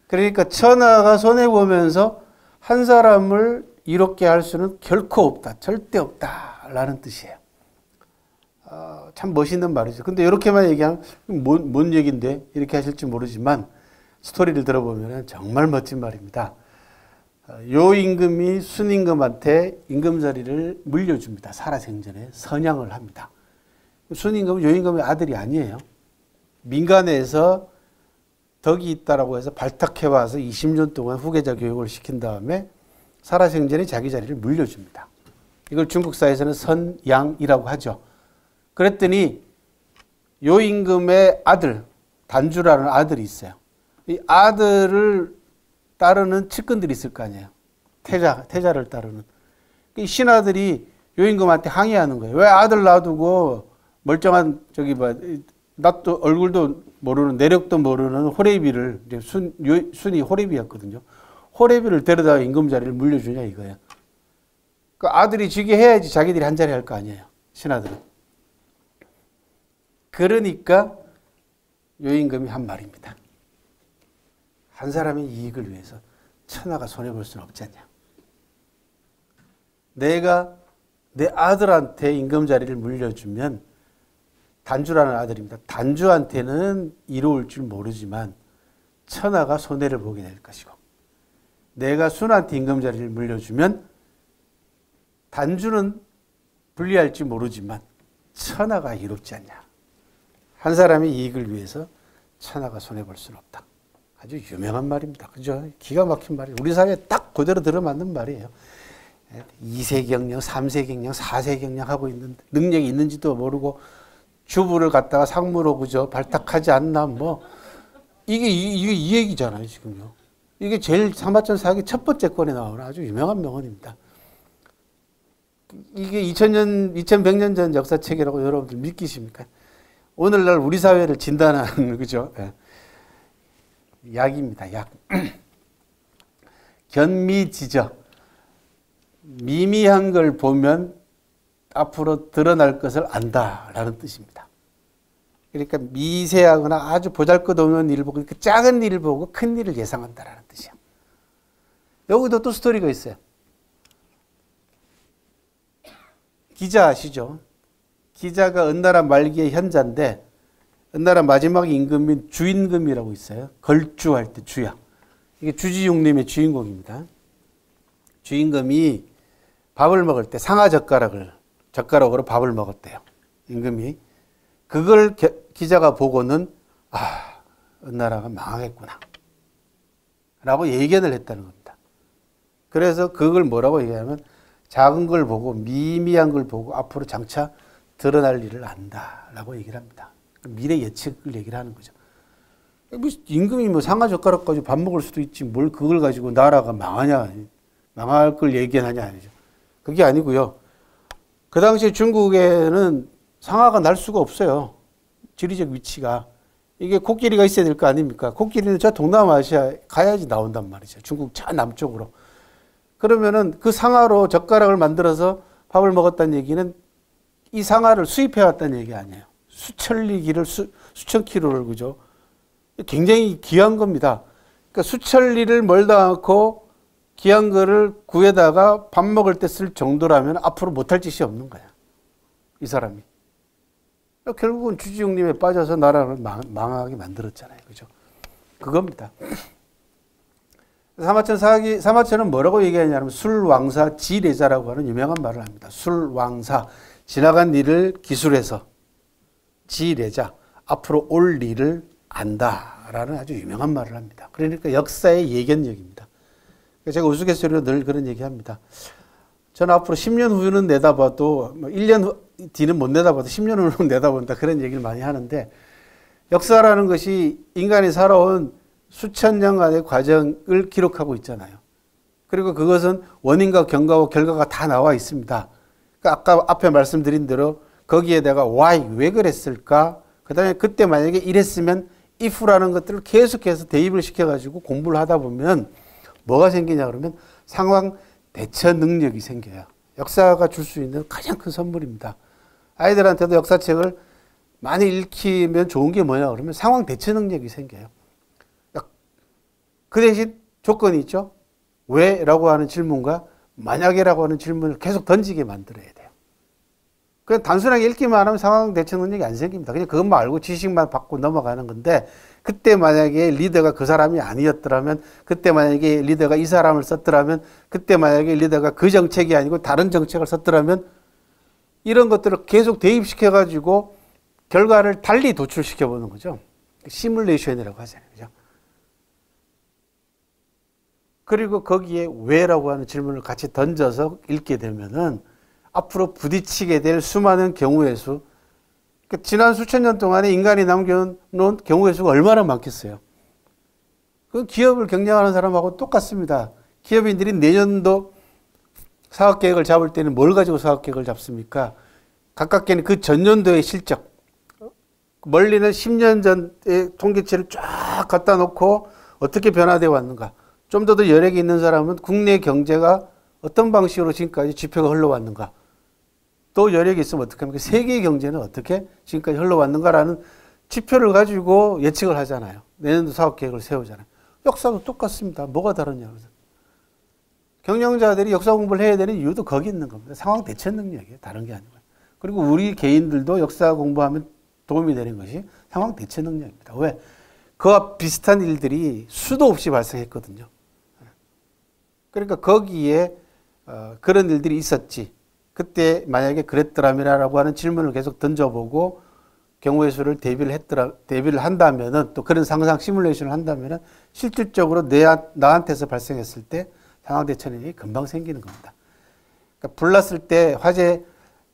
그러니까 천하가 손해보면서 한 사람을 이롭게 할 수는 결코 없다. 절대 없다라는 뜻이에요. 참 멋있는 말이죠. 근데 이렇게만 얘기하면 뭔 얘기인데 이렇게 하실지 모르지만 스토리를 들어보면 정말 멋진 말입니다. 요임금이 순임금한테 임금자리를 물려줍니다. 살아생전에 선양을 합니다. 순임금은 요임금의 아들이 아니에요. 민간에서 덕이 있다라고 해서 발탁해와서 20년 동안 후계자 교육을 시킨 다음에 살아생전에 자기 자리를 물려줍니다. 이걸 중국사에서는 선양이라고 하죠. 그랬더니 요임금의 아들, 단주라는 아들이 있어요. 이 아들을 따르는 측근들이 있을 거 아니에요. 태자를 따르는. 이 신하들이 요임금한테 항의하는 거예요. 왜 아들 놔두고 멀쩡한 낯도 얼굴도 모르는 내력도 모르는 호레비를 이제 순이 호레비였거든요. 호레비를 데려다 임금 자리를 물려주냐 이거예요. 그 아들이 지게 해야지 자기들이 한 자리 할 거 아니에요. 신하들은. 그러니까 요임금이 한 말입니다. 한 사람의 이익을 위해서 천하가 손해볼 수는 없지 않냐. 내가 내 아들한테 임금 자리를 물려주면 단주라는 아들입니다. 단주한테는 이로울 줄 모르지만 천하가 손해를 보게 될 것이고 내가 순한테 임금 자리를 물려주면 단주는 불리할지 모르지만 천하가 이롭지 않냐. 한 사람의 이익을 위해서 천하가 손해볼 수는 없다. 아주 유명한 말입니다. 그죠? 기가 막힌 말이에요. 우리 사회에 딱 그대로 들어맞는 말이에요. 2세 경력, 3세 경력, 4세 경력 하고 있는 능력이 있는지도 모르고 주부를 갖다가 상무로 그죠? 발탁하지 않나 뭐 이게 이 얘기잖아요, 지금요. 이게 제일 사마천 사기 첫 번째 권에 나오는 아주 유명한 명언입니다. 이게 2100년 전 역사책이라고 여러분들 믿기십니까? 오늘날 우리 사회를 진단하는 그죠? 약입니다. 약. 견미지저. 미미한 걸 보면 앞으로 드러날 것을 안다라는 뜻입니다. 그러니까 미세하거나 아주 보잘것없는 일을 보고 그 작은 일을 보고 큰 일을 예상한다라는 뜻이야. 여기도 또 스토리가 있어요. 기자 아시죠? 기자가 은나라 말기의 현자인데 은나라 마지막 임금인 주임금이라고 있어요. 걸주할 때 주야. 이게 주지육림의 주인공입니다. 주임금이 밥을 먹을 때 젓가락으로 밥을 먹었대요. 임금이. 그걸 기자가 보고는 은나라가 망하겠구나 라고 예견을 했다는 겁니다. 그래서 그걸 뭐라고 얘기하면 작은 걸 보고 미미한 걸 보고 앞으로 장차 드러날 일을 안다라고 얘기를 합니다. 미래 예측을 얘기를 하는 거죠. 임금이 상하젓가락 가지고 밥 먹을 수도 있지 뭘 그걸 가지고 나라가 망할 걸 예견하냐 아니죠. 그게 아니고요. 그 당시에 중국에는 상하가 날 수가 없어요. 지리적 위치가. 이게 코끼리가 있어야 될 거 아닙니까? 코끼리는 저 동남아시아 가야지 나온단 말이죠. 중국 저 남쪽으로. 그러면은 그 상하로 젓가락을 만들어서 밥을 먹었다는 얘기는 이 상하를 수입해 왔다는 얘기 아니에요. 수천 리기를 수천 킬로를 그죠? 굉장히 귀한 겁니다. 그러니까 수천 리를 멀다 않고 귀한 거를 구해다가 밥 먹을 때 쓸 정도라면 앞으로 못할 짓이 없는 거야. 이 사람이. 결국은 주지웅님에 빠져서 나라를 망하게 만들었잖아요. 그죠? 그겁니다. 사마천은 뭐라고 얘기하냐면 술왕사 지례자라고 하는 유명한 말을 합니다. 술왕사, 지나간 일을 기술해서 지례자, 앞으로 올 일을 안다라는 아주 유명한 말을 합니다. 그러니까 역사의 예견력입니다. 제가 우스갯소리로 늘 그런 얘기합니다. 저는 앞으로 10년 후는 내다봐도 1년 뒤는 못 내다봐도 10년 후는 내다본다 그런 얘기를 많이 하는데 역사라는 것이 인간이 살아온 수천 년간의 과정을 기록하고 있잖아요. 그리고 그것은 원인과 경과와 결과가 다 나와 있습니다. 그러니까 아까 앞에 말씀드린 대로 거기에다가 why, 왜 그랬을까? 그 다음에 그때 만약에 이랬으면 if라는 것들을 계속해서 대입을 시켜가지고 공부를 하다 보면 뭐가 생기냐 그러면 상황 대처 능력이 생겨요. 역사가 줄 수 있는 가장 큰 선물입니다. 아이들한테도 역사책을 많이 읽히면 좋은 게 뭐냐 그러면 상황 대처 능력이 생겨요. 그 대신 조건이 있죠. 왜? 라고 하는 질문과 만약에라고 하는 질문을 계속 던지게 만들어야 돼요. 그냥 단순하게 읽기만 하면 상황 대처 능력이 안 생깁니다. 그냥 그것만 알고 지식만 받고 넘어가는 건데 그때 만약에 리더가 그 사람이 아니었더라면 그때 만약에 리더가 이 사람을 썼더라면 그때 만약에 리더가 그 정책이 아니고 다른 정책을 썼더라면 이런 것들을 계속 대입시켜 가지고 결과를 달리 도출시켜 보는 거죠. 시뮬레이션이라고 하잖아요. 그죠? 그리고 거기에 왜라고 하는 질문을 같이 던져서 읽게 되면은 앞으로 부딪히게 될 수많은 경우의 수, 그러니까 지난 수천 년 동안에 인간이 남겨놓은 경우의 수가 얼마나 많겠어요. 그 기업을 경영하는 사람하고 똑같습니다. 기업인들이 내년도 사업계획을 잡을 때는 뭘 가지고 사업계획을 잡습니까? 가깝게는 그 전년도의 실적, 멀리는 10년 전의 통계치를 쫙 갖다 놓고 어떻게 변화되어 왔는가. 좀 더 여력이 있는 사람은 국내 경제가 어떤 방식으로 지금까지 지표가 흘러왔는가. 또 여력이 있으면 어떻게 합니까? 세계 경제는 어떻게 지금까지 흘러왔는가라는 지표를 가지고 예측을 하잖아요. 내년도 사업계획을 세우잖아요. 역사도 똑같습니다. 뭐가 다르냐. 경영자들이 역사 공부를 해야 되는 이유도 거기 있는 겁니다. 상황 대처 능력이에요. 다른 게 아니고요. 그리고 우리 개인들도 역사 공부하면 도움이 되는 것이 상황 대처 능력입니다. 왜? 그와 비슷한 일들이 수도 없이 발생했거든요. 그러니까 거기에 그런 일들이 있었지. 그때 만약에 그랬더라면이라고 하는 질문을 계속 던져보고 경우의 수를 대비를 한다면은 또 그런 상상 시뮬레이션을 한다면은 실질적으로 나한테서 발생했을 때 상황 대처 능력이 금방 생기는 겁니다. 그러니까 불났을 때 화재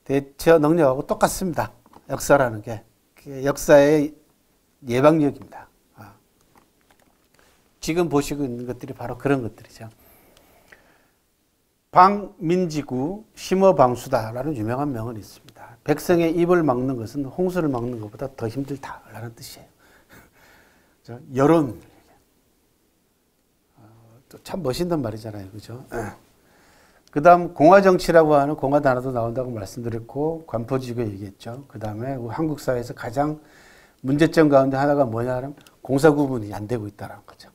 대처 능력하고 똑같습니다. 역사라는 게 역사의 예방력입니다. 지금 보시고 있는 것들이 바로 그런 것들이죠. 방민지구 심어방수다라는 유명한 명언이 있습니다. 백성의 입을 막는 것은 홍수를 막는 것보다 더 힘들다라는 뜻이에요. 여론. 참 멋있는 말이잖아요. 그죠? 그 다음 공화정치라고 하는 공화 단어도 나온다고 말씀드렸고 관포지구 얘기했죠. 그 다음에 한국 사회에서 가장 문제점 가운데 하나가 뭐냐 하면 공사 구분이 안 되고 있다는 거죠.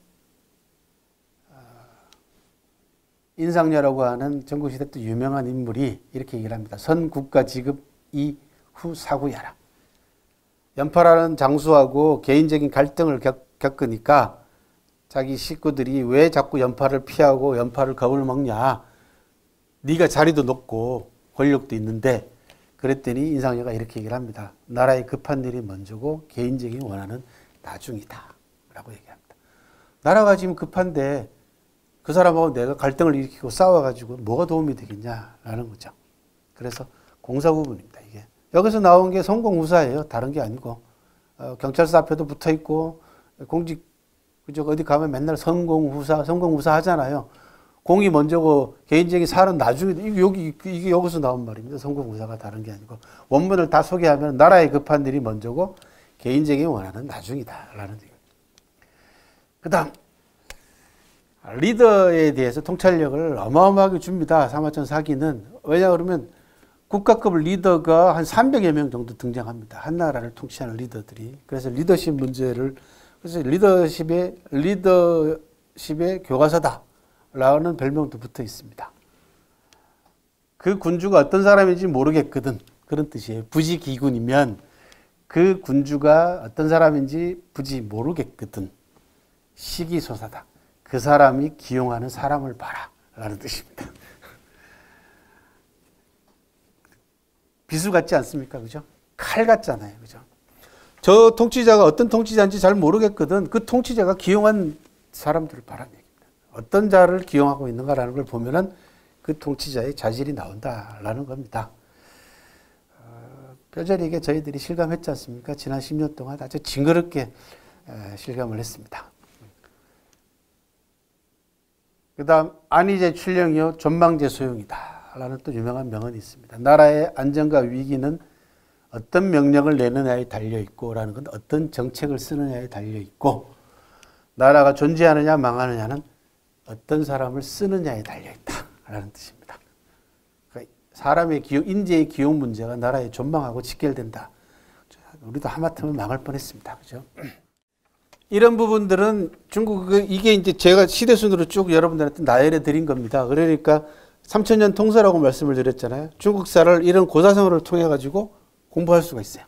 인상녀라고 하는 전국시대 때 유명한 인물이 이렇게 얘기를 합니다. 선 국가 지급 이후 사구야라. 연파라는 장수하고 개인적인 갈등을 겪으니까 자기 식구들이 왜 자꾸 연파를 피하고 연파를 겁을 먹냐. 네가 자리도 높고 권력도 있는데 그랬더니 인상녀가 이렇게 얘기를 합니다. 나라에 급한 일이 먼저고 개인적인 원한은 나중이다 라고 얘기합니다. 나라가 지금 급한데 그 사람하고 내가 갈등을 일으키고 싸워가지고 뭐가 도움이 되겠냐라는 거죠. 그래서 공사구분입니다. 이게 여기서 나온 게 성공후사예요. 다른 게 아니고 경찰서 앞에도 붙어 있고 공직 그죠 어디 가면 맨날 성공후사 하잖아요. 공이 먼저고 개인적인 살은 나중에 이게 여기서 나온 말입니다. 성공후사가 다른 게 아니고 원문을 다 소개하면 나라에 급한 일이 먼저고 개인적인 원한은 나중이다라는 얘기입니다. 그 다음 리더에 대해서 통찰력을 어마어마하게 줍니다. 사마천 4기는. 왜냐 그러면 국가급 리더가 한 300여 명 정도 등장합니다. 한 나라를 통치하는 리더들이. 그래서 리더십 문제를, 그래서 리더십의 교과서다라는 별명도 붙어 있습니다. 그 군주가 어떤 사람인지 모르겠거든. 그런 뜻이에요. 부지기군이면 그 군주가 어떤 사람인지 부지 모르겠거든. 시기소사다. 그 사람이 기용하는 사람을 봐라 라는 뜻입니다. 비수 같지 않습니까? 그죠? 칼 같잖아요. 그죠? 저 통치자가 어떤 통치자인지 잘 모르겠거든. 그 통치자가 기용한 사람들을 봐라는 얘기입니다. 어떤 자를 기용하고 있는가라는 걸 보면은 그 통치자의 자질이 나온다라는 겁니다. 뼈저리게 저희들이 실감했지 않습니까? 지난 10년 동안 아주 징그럽게 실감을 했습니다. 그 다음 안희제 출령이요 전망제 소용이다 라는 또 유명한 명언이 있습니다. 나라의 안정과 위기는 어떤 명령을 내느냐에 달려있고 라는 건 어떤 정책을 쓰느냐에 달려있고 나라가 존재하느냐 망하느냐는 어떤 사람을 쓰느냐에 달려있다 라는 뜻입니다. 그러니까 사람의 인재의 기용 문제가 나라에 존망하고 직결된다. 우리도 하마터면 망할 뻔했습니다. 그죠? 이런 부분들은 중국, 이게 이제 제가 시대순으로 쭉 여러분들한테 나열해 드린 겁니다. 그러니까 3000년 통서라고 말씀을 드렸잖아요. 중국사를 이런 고사성어를 통해 가지고 공부할 수가 있어요.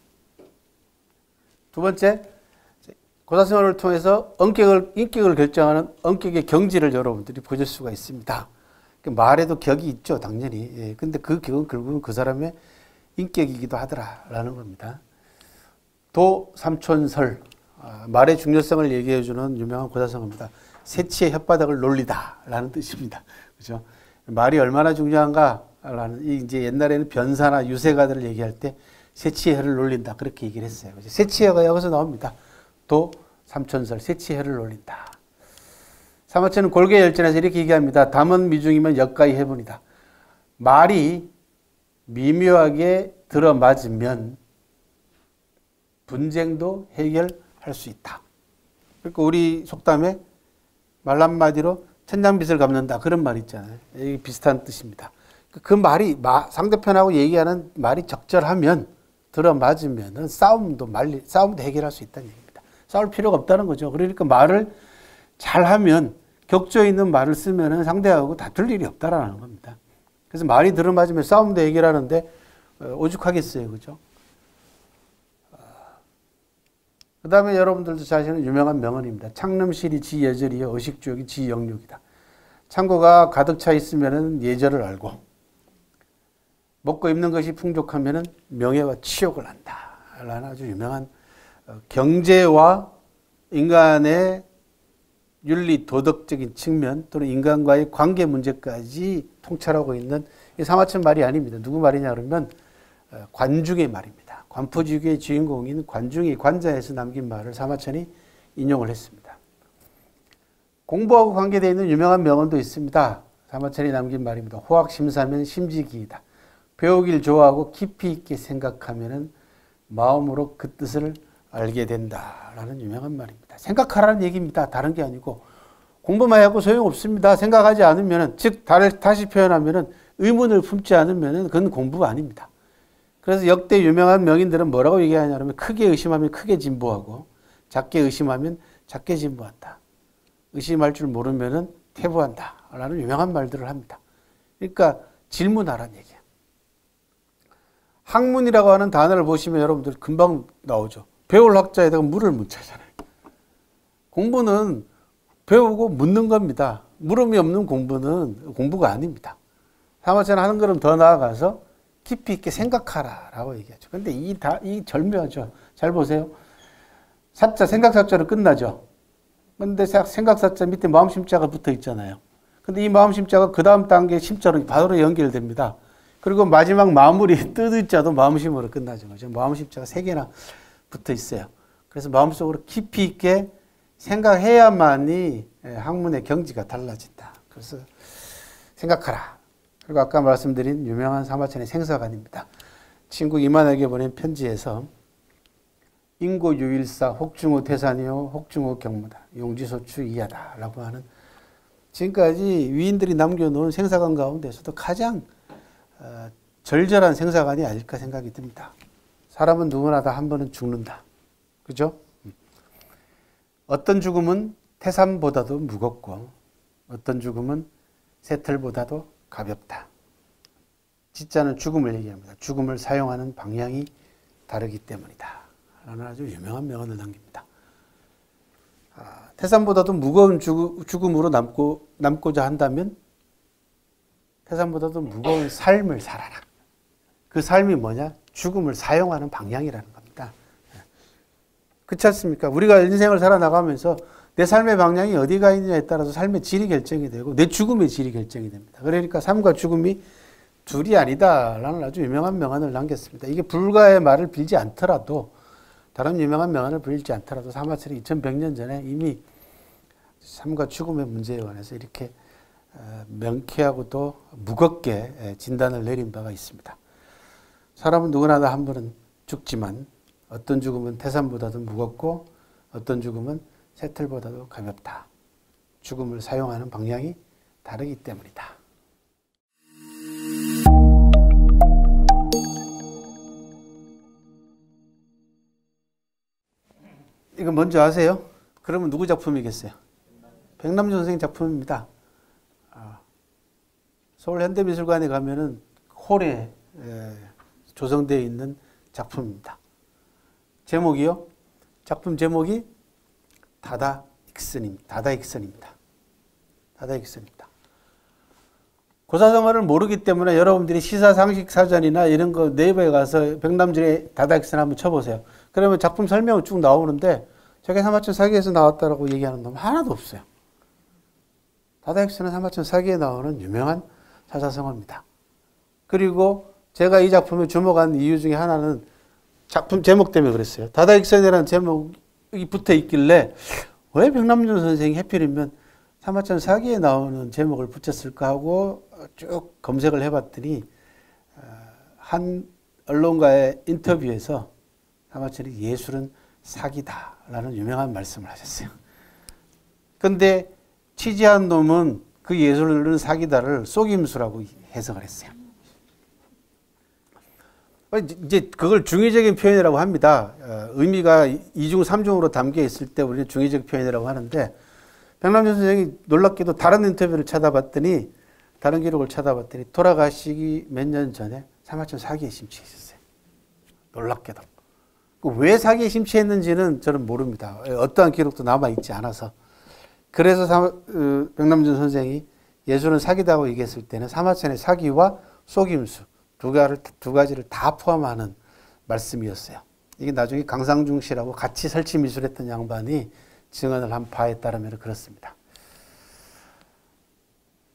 두 번째, 고사성어를 통해서 인격을 결정하는 엄격의 경지를 여러분들이 보실 수가 있습니다. 말에도 격이 있죠, 당연히. 예, 근데 그 격은 결국은 그 사람의 인격이기도 하더라라는 겁니다. 도삼촌설, 말의 중요성을 얘기해주는 유명한 고사성어입니다. 새치의 혓바닥을 놀리다라는 뜻입니다. 그죠? 말이 얼마나 중요한가라는, 이제 옛날에는 변사나 유세가들을 얘기할 때 새치의 혀를 놀린다 그렇게 얘기를 했어요. 새치의 혀가 여기서 나옵니다. 도삼촌설, 새치의 혀를 놀린다. 사마천은 골계열전에서 이렇게 얘기합니다. 담은 미중이면 역가히 해본이다. 말이 미묘하게 들어맞으면 분쟁도 해결할 수 있다. 그러니까 우리 속담에 말 한마디로 천장빚을 갚는다 그런 말 있잖아요. 이게 비슷한 뜻입니다. 그 말이 상대편하고 얘기하는 말이 적절하면 들어맞으면 싸움도 해결할 수 있다는 얘기입니다. 싸울 필요가 없다는 거죠. 그러니까 말을 잘하면 격조 있는 말을 쓰면 상대하고 다툴 일이 없다라는 겁니다. 그래서 말이 들어맞으면 싸움도 해결하는데 오죽하겠어요. 그죠? 그 다음에 여러분들도 잘 아시는 유명한 명언입니다. 창름실이 지 예절이요 의식주역이 지 영육이다. 창고가 가득 차 있으면 예절을 알고 먹고 입는 것이 풍족하면 명예와 치욕을 안다 라는 아주 유명한 경제와 인간의 윤리 도덕적인 측면 또는 인간과의 관계 문제까지 통찰하고 있는 사마천 말이 아닙니다. 누구 말이냐 그러면 관중의 말입니다. 관포지교의 주인공인 관중이 관자에서 남긴 말을 사마천이 인용을 했습니다. 공부하고 관계되어 있는 유명한 명언도 있습니다. 사마천이 남긴 말입니다. 호학심사면 심지기이다. 배우길 좋아하고 깊이 있게 생각하면 마음으로 그 뜻을 알게 된다라는 유명한 말입니다. 생각하라는 얘기입니다. 다른 게 아니고 공부만 하고 소용없습니다. 생각하지 않으면, 즉 다시 표현하면 의문을 품지 않으면 그건 공부가 아닙니다. 그래서 역대 유명한 명인들은 뭐라고 얘기하냐면 크게 의심하면 크게 진보하고 작게 의심하면 작게 진보한다. 의심할 줄 모르면 퇴보한다 라는 유명한 말들을 합니다. 그러니까 질문하라는 얘기예요. 학문이라고 하는 단어를 보시면 여러분들 금방 나오죠. 배울 학자에다가 물을 묻잖아요. 공부는 배우고 묻는 겁니다. 물음이 없는 공부는 공부가 아닙니다. 사마천은 하는 걸음 더 나아가서 깊이 있게 생각하라 라고 얘기하죠. 근데 이 절묘하죠. 잘 보세요. 사자, 생각사자로 끝나죠. 근데 생각사자 밑에 마음심자가 붙어 있잖아요. 근데 이 마음심자가 그 다음 단계 심자로 바로 연결됩니다. 그리고 마지막 마무리 뜨뜻자도 마음심으로 끝나죠. 그죠? 마음심자가 3개나 붙어 있어요. 그래서 마음속으로 깊이 있게 생각해야만이 학문의 경지가 달라진다. 그래서 생각하라. 그리고 아까 말씀드린 유명한 사마천의 생사관입니다. 친구 이만에게 보낸 편지에서 인고유일사 혹중호 태산이요 혹중호 경무다 용지소추 이하다라고 하는 지금까지 위인들이 남겨놓은 생사관 가운데서도 가장 절절한 생사관이 아닐까 생각이 듭니다. 사람은 누구나 다 한 번은 죽는다. 그죠? 어떤 죽음은 태산보다도 무겁고 어떤 죽음은 새틀보다도 가볍다. 진짜는 죽음을 얘기합니다. 죽음을 사용하는 방향이 다르기 때문이다. 라는 아주 유명한 명언을 남깁니다. 태산보다도 무거운 죽음으로 남고자 한다면 태산보다도 무거운 삶을 살아라. 그 삶이 뭐냐? 죽음을 사용하는 방향이라는 겁니다. 그렇지 않습니까? 우리가 인생을 살아나가면서 내 삶의 방향이 어디가 있느냐에 따라서 삶의 질이 결정이 되고 내 죽음의 질이 결정이 됩니다. 그러니까 삶과 죽음이 둘이 아니다라는 아주 유명한 명언을 남겼습니다. 이게 불가의 말을 빌지 않더라도 다른 유명한 명언을 빌지 않더라도 사마천이 2100년 전에 이미 삶과 죽음의 문제에 관해서 이렇게 명쾌하고도 무겁게 진단을 내린 바가 있습니다. 사람은 누구나 다 한 번은 죽지만 어떤 죽음은 태산보다도 무겁고 어떤 죽음은 새틀보다도 가볍다. 죽음을 사용하는 방향이 다르기 때문이다. 이거 먼저 아세요? 그러면 누구 작품이겠어요? 백남준 선생님 작품입니다. 서울현대미술관에 가면은 홀에 조성되어 있는 작품입니다. 제목이요? 작품 제목이 다다익선입니다. 다다익선입니다. 고사성어를 모르기 때문에 여러분들이 시사상식사전이나 이런 거 네이버에 가서 백남준의 다다익선 한번 쳐보세요. 그러면 작품 설명은 쭉 나오는데 저게 사마천 사기에서 나왔다라고 얘기하는 놈 하나도 없어요. 다다익선은 사마천 사기에 나오는 유명한 사자성어입니다. 그리고 제가 이 작품에 주목한 이유 중에 하나는 작품 제목 때문에 그랬어요. 다다익선이라는 제목이 붙어 있길래 왜 백남준 선생이 하필이면 사마천 사기에 나오는 제목을 붙였을까 하고 쭉 검색을 해봤더니 한 언론과의 인터뷰에서 사마천이 예술은 사기다라는 유명한 말씀을 하셨어요. 근데 취재한 놈은 그 예술은 사기다를 속임수라고 해석을 했어요. 이제 그걸 중의적인 표현이라고 합니다. 의미가 이중 삼중으로 담겨 있을 때 우리는 중의적 표현이라고 하는데 백남준 선생이 놀랍게도 다른 인터뷰를 찾아봤더니 다른 기록을 찾아봤더니 돌아가시기 몇 년 전에 사마천 사기에 심취했었어요. 놀랍게도. 왜 사기에 심취했는지는 저는 모릅니다. 어떠한 기록도 남아있지 않아서. 그래서 백남준 선생이 예술은 사기다고 얘기했을 때는 사마천의 사기와 속임수 두 가지를 다 포함하는 말씀이었어요. 이게 나중에 강상중 씨라고 같이 설치 미술했던 양반이 증언을 한 바에 따르면 그렇습니다.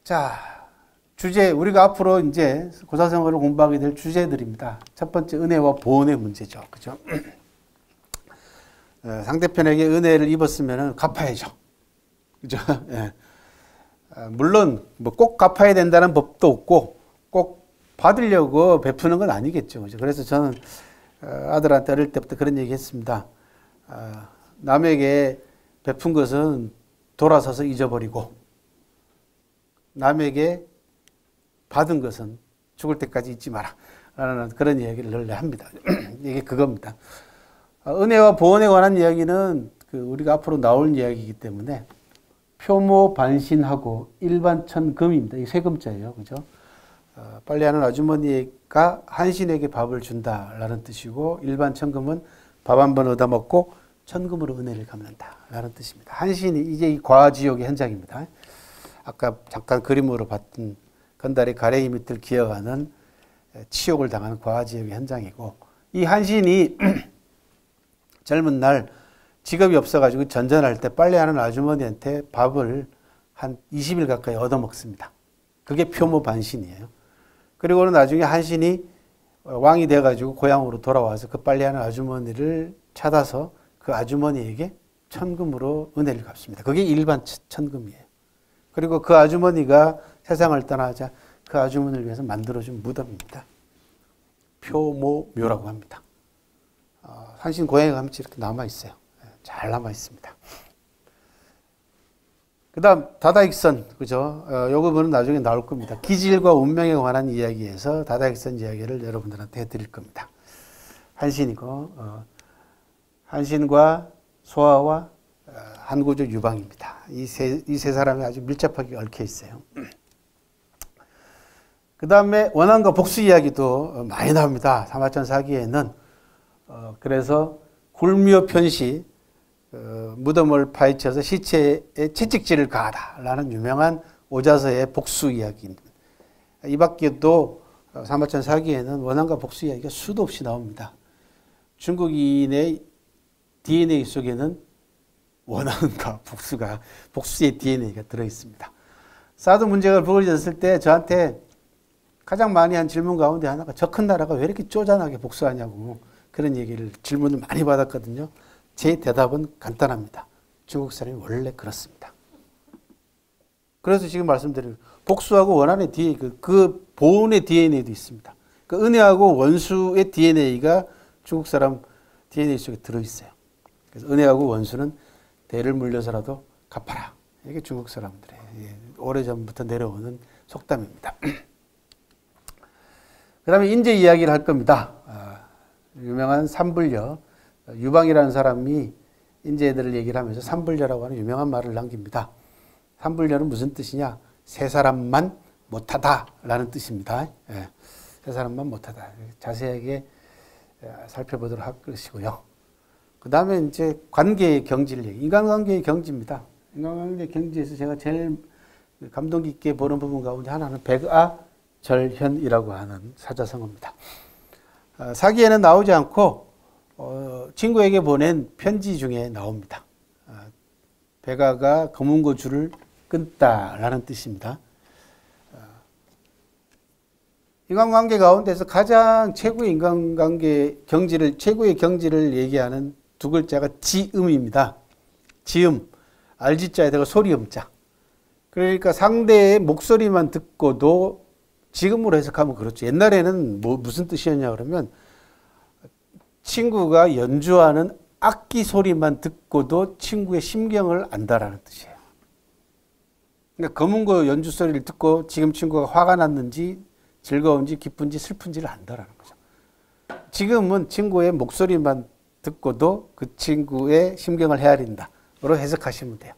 자, 주제, 우리가 앞으로 이제 고사성어를 공부하게 될 주제들입니다. 첫 번째, 은혜와 보온의 문제죠. 그죠? 상대편에게 은혜를 입었으면 갚아야죠. 그죠? 예. 물론, 꼭 갚아야 된다는 법도 없고, 꼭 받으려고 베푸는 건 아니겠죠. 그죠? 그래서 저는 아들한테 어릴 때부터 그런 얘기 했습니다. 남에게 베푼 것은 돌아서서 잊어버리고, 남에게 받은 것은 죽을 때까지 잊지 마라. 라는 그런 이야기를 늘 합니다. 이게 그겁니다. 은혜와 보온에 관한 이야기는 우리가 앞으로 나올 이야기이기 때문에 표모반신하고 일반천금입니다. 이게 세금자예요. 그죠? 빨리 하는 아주머니가 한신에게 밥을 준다라는 뜻이고 일반천금은 밥 한 번 얻어먹고 천금으로 은혜를 갚는다. 라는 뜻입니다. 한신이 이제 이 과지옥의 현장입니다. 아까 잠깐 그림으로 봤던 건달의 가래이 밑을 기어가는 치욕을 당하는 과지옥의 현장이고 이 한신이 젊은 날 직업이 없어가지고 전전할 때 빨래하는 아주머니한테 밥을 한 20일 가까이 얻어먹습니다. 그게 표모반신이에요. 그리고는 나중에 한신이 왕이 돼가지고 고향으로 돌아와서 그 빨래하는 아주머니를 찾아서 그 아주머니에게 천금으로 은혜를 갚습니다. 그게 일반 천금이에요. 그리고 그 아주머니가 세상을 떠나자 그 아주머니를 위해서 만들어준 무덤입니다. 표모묘라고 합니다. 한신 고향에 가면 이렇게 남아 있어요. 잘 남아 있습니다. 그다음 다다익선, 그죠? 요 부분은 나중에 나올 겁니다. 기질과 운명에 관한 이야기에서 다다익선 이야기를 여러분들한테 해드릴 겁니다. 한신이고 한신과 소아와 한구조 유방입니다. 이 세 사람이 아주 밀접하게 얽혀 있어요. 그 다음에 원한과 복수 이야기도 많이 나옵니다. 사마천 사기에는. 그래서 굴미어 편시, 무덤을 파헤쳐서 시체에 채찍질을 가하다라는 유명한 오자서의 복수 이야기입니다. 이 밖에도 사마천 사기에는 원한과 복수 이야기가 수도 없이 나옵니다. 중국인의 DNA 속에는 원한과 복수의 DNA가 들어있습니다. 사드 문제가 벌어졌을 때 저한테 가장 많이 한 질문 가운데 하나가 저 큰 나라가 왜 이렇게 쪼잔하게 복수하냐고 그런 질문을 많이 받았거든요. 제 대답은 간단합니다. 중국 사람이 원래 그렇습니다. 그래서 지금 말씀드린 복수하고 원한의 DNA, 그 보온의 DNA도 있습니다. 그 은혜하고 원수의 DNA가 중국 사람 DNA 속에 들어있어요. 그래서 은혜하고 원수는 대를 물려서라도 갚아라. 이게 중국 사람들의 오래전부터 내려오는 속담입니다. 그 다음에 인재 이야기를 할 겁니다. 유명한 삼불녀, 유방이라는 사람이 인재들을 얘기를 하면서 삼불녀라고 하는 유명한 말을 남깁니다. 삼불녀는 무슨 뜻이냐? 세 사람만 못하다라는 뜻입니다. 세 사람만 못하다. 자세하게 살펴보도록 할 것이고요. 그 다음에 이제 관계의 경지를 인간관계의 경지입니다. 인간관계의 경지에서 제가 제일 감동 깊게 보는 부분 가운데 하나는 백아절현이라고 하는 사자성어입니다. 사기에는 나오지 않고 친구에게 보낸 편지 중에 나옵니다. 백아가 검은고 줄을 끊다라는 뜻입니다. 인간관계 가운데서 가장 최고의 인간관계 최고의 경지를 얘기하는 두 글자가 지음입니다. 지음, 알지자에다가 소리음자. 그러니까 상대의 목소리만 듣고도 지금으로 해석하면 그렇죠. 옛날에는 무슨 뜻이었냐 그러면 친구가 연주하는 악기 소리만 듣고도 친구의 심경을 안다라는 뜻이에요. 그러니까 검은고 연주 소리를 듣고 지금 친구가 화가 났는지 즐거운지 기쁜지 슬픈지를 안다라는 거죠. 지금은 친구의 목소리만 듣고도 그 친구의 심경을 헤아린다로 해석하시면 돼요.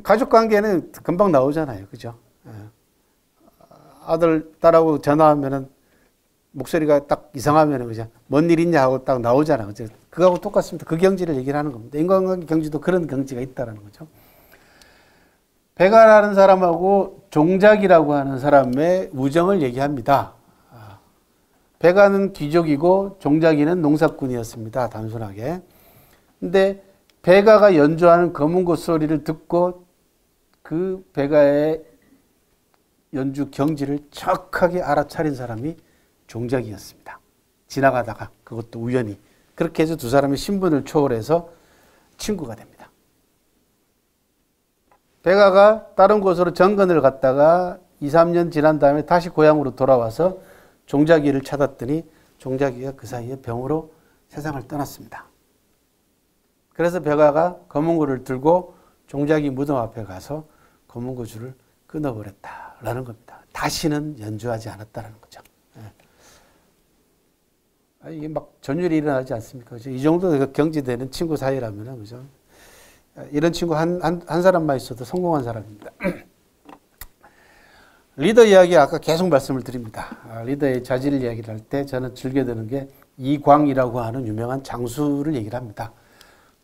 가족 관계는 금방 나오잖아요. 그죠? 아들, 딸하고 전화하면은 목소리가 딱 이상하면은 그죠? 뭔 일 있냐 하고 딱 나오잖아. 그죠? 그거하고 똑같습니다. 그 경지를 얘기를 하는 겁니다. 인간관계 경지도 그런 경지가 있다라는 거죠. 백아라는 사람하고 종작이라고 하는 사람의 우정을 얘기합니다. 백아는 귀족이고 종작이는 농사꾼이었습니다. 단순하게. 근데 백아가 연주하는 검은고 소리를 듣고 그 백아의 연주 경지를 정확하게 알아차린 사람이 종작이었습니다. 지나가다가 그것도 우연히. 그렇게 해서 두 사람의 신분을 초월해서 친구가 됩니다. 백아가 다른 곳으로 정근을 갔다가 2, 3년 지난 다음에 다시 고향으로 돌아와서 종작이를 찾았더니 종작이가 그 사이에 병으로 세상을 떠났습니다. 그래서 백아가 검은고를 들고 종작이 무덤 앞에 가서 검은고 줄을 끊어버렸다라는 겁니다. 다시는 연주하지 않았다는 거죠. 이게 막 전율이 일어나지 않습니까? 그죠? 이 정도 경지되는 친구 사이라면, 그죠? 이런 친구 한 사람만 있어도 성공한 사람입니다. 리더 이야기 아까 계속 말씀을 드립니다. 리더의 자질 이야기를 할 때 저는 즐겨드는 게 이광이라고 하는 유명한 장수를 얘기를 합니다.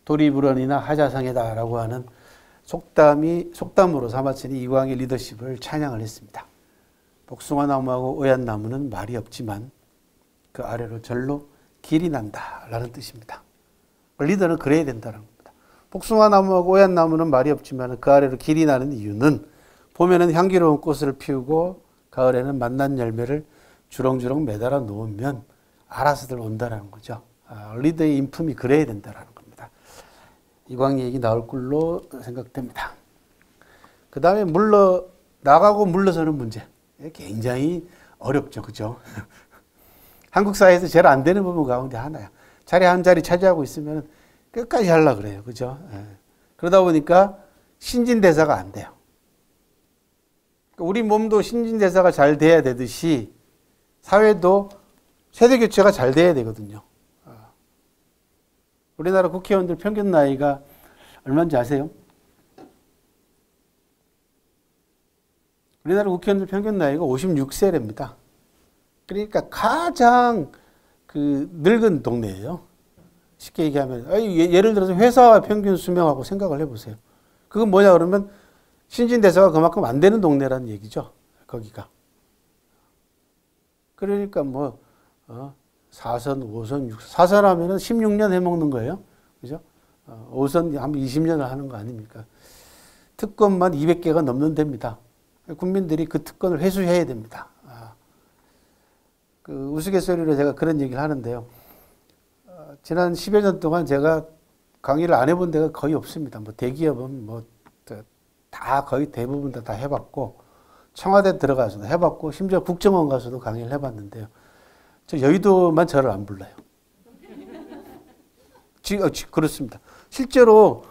도리불언이나 하자상이다라고 하는 속담으로 사마천이 이광의 리더십을 찬양을 했습니다. 복숭아나무하고 오얏나무는 말이 없지만 그 아래로 절로 길이 난다라는 뜻입니다. 리더는 그래야 된다는 겁니다. 복숭아나무하고 오얏나무는 말이 없지만 그 아래로 길이 나는 이유는 봄에는 향기로운 꽃을 피우고 가을에는 맛난 열매를 주렁주렁 매달아 놓으면 알아서들 온다는 거죠. 리더의 인품이 그래야 된다는 겁니다. 이광희 얘기 나올 걸로 생각됩니다. 그 다음에 나가고 물러서는 문제. 굉장히 어렵죠. 그죠? 한국 사회에서 제일 안 되는 부분 가운데 하나야. 자리 한 자리 차지하고 있으면 끝까지 하려고 그래요. 그죠? 예. 그러다 보니까 신진대사가 안 돼요. 우리 몸도 신진대사가 잘 돼야 되듯이 사회도 세대교체가 잘 돼야 되거든요. 우리나라 국회의원들 평균 나이가 얼마인지 아세요? 우리나라 국회의원들 평균 나이가 56세랍니다. 그러니까 가장 늙은 동네예요. 쉽게 얘기하면 예를 들어서 회사 평균 수명하고 생각을 해보세요. 그건 뭐냐 그러면 신진대사가 그만큼 안 되는 동네라는 얘기죠. 거기가. 그러니까 4선, 5선, 6선. 4선 하면은 16년 해먹는 거예요. 그죠? 5선 한 20년을 하는 거 아닙니까? 특권만 200개가 넘는 데입니다. 국민들이 그 특권을 회수해야 됩니다. 우스갯소리로 제가 그런 얘기를 하는데요. 지난 10여 년 동안 제가 강의를 안 해본 데가 거의 없습니다. 대기업은 다 거의 대부분 다 해봤고, 청와대 들어가서도 해봤고, 심지어 국정원 가서도 강의를 해봤는데요. 저 여의도만 저를 안 불러요. 그렇습니다. 실제로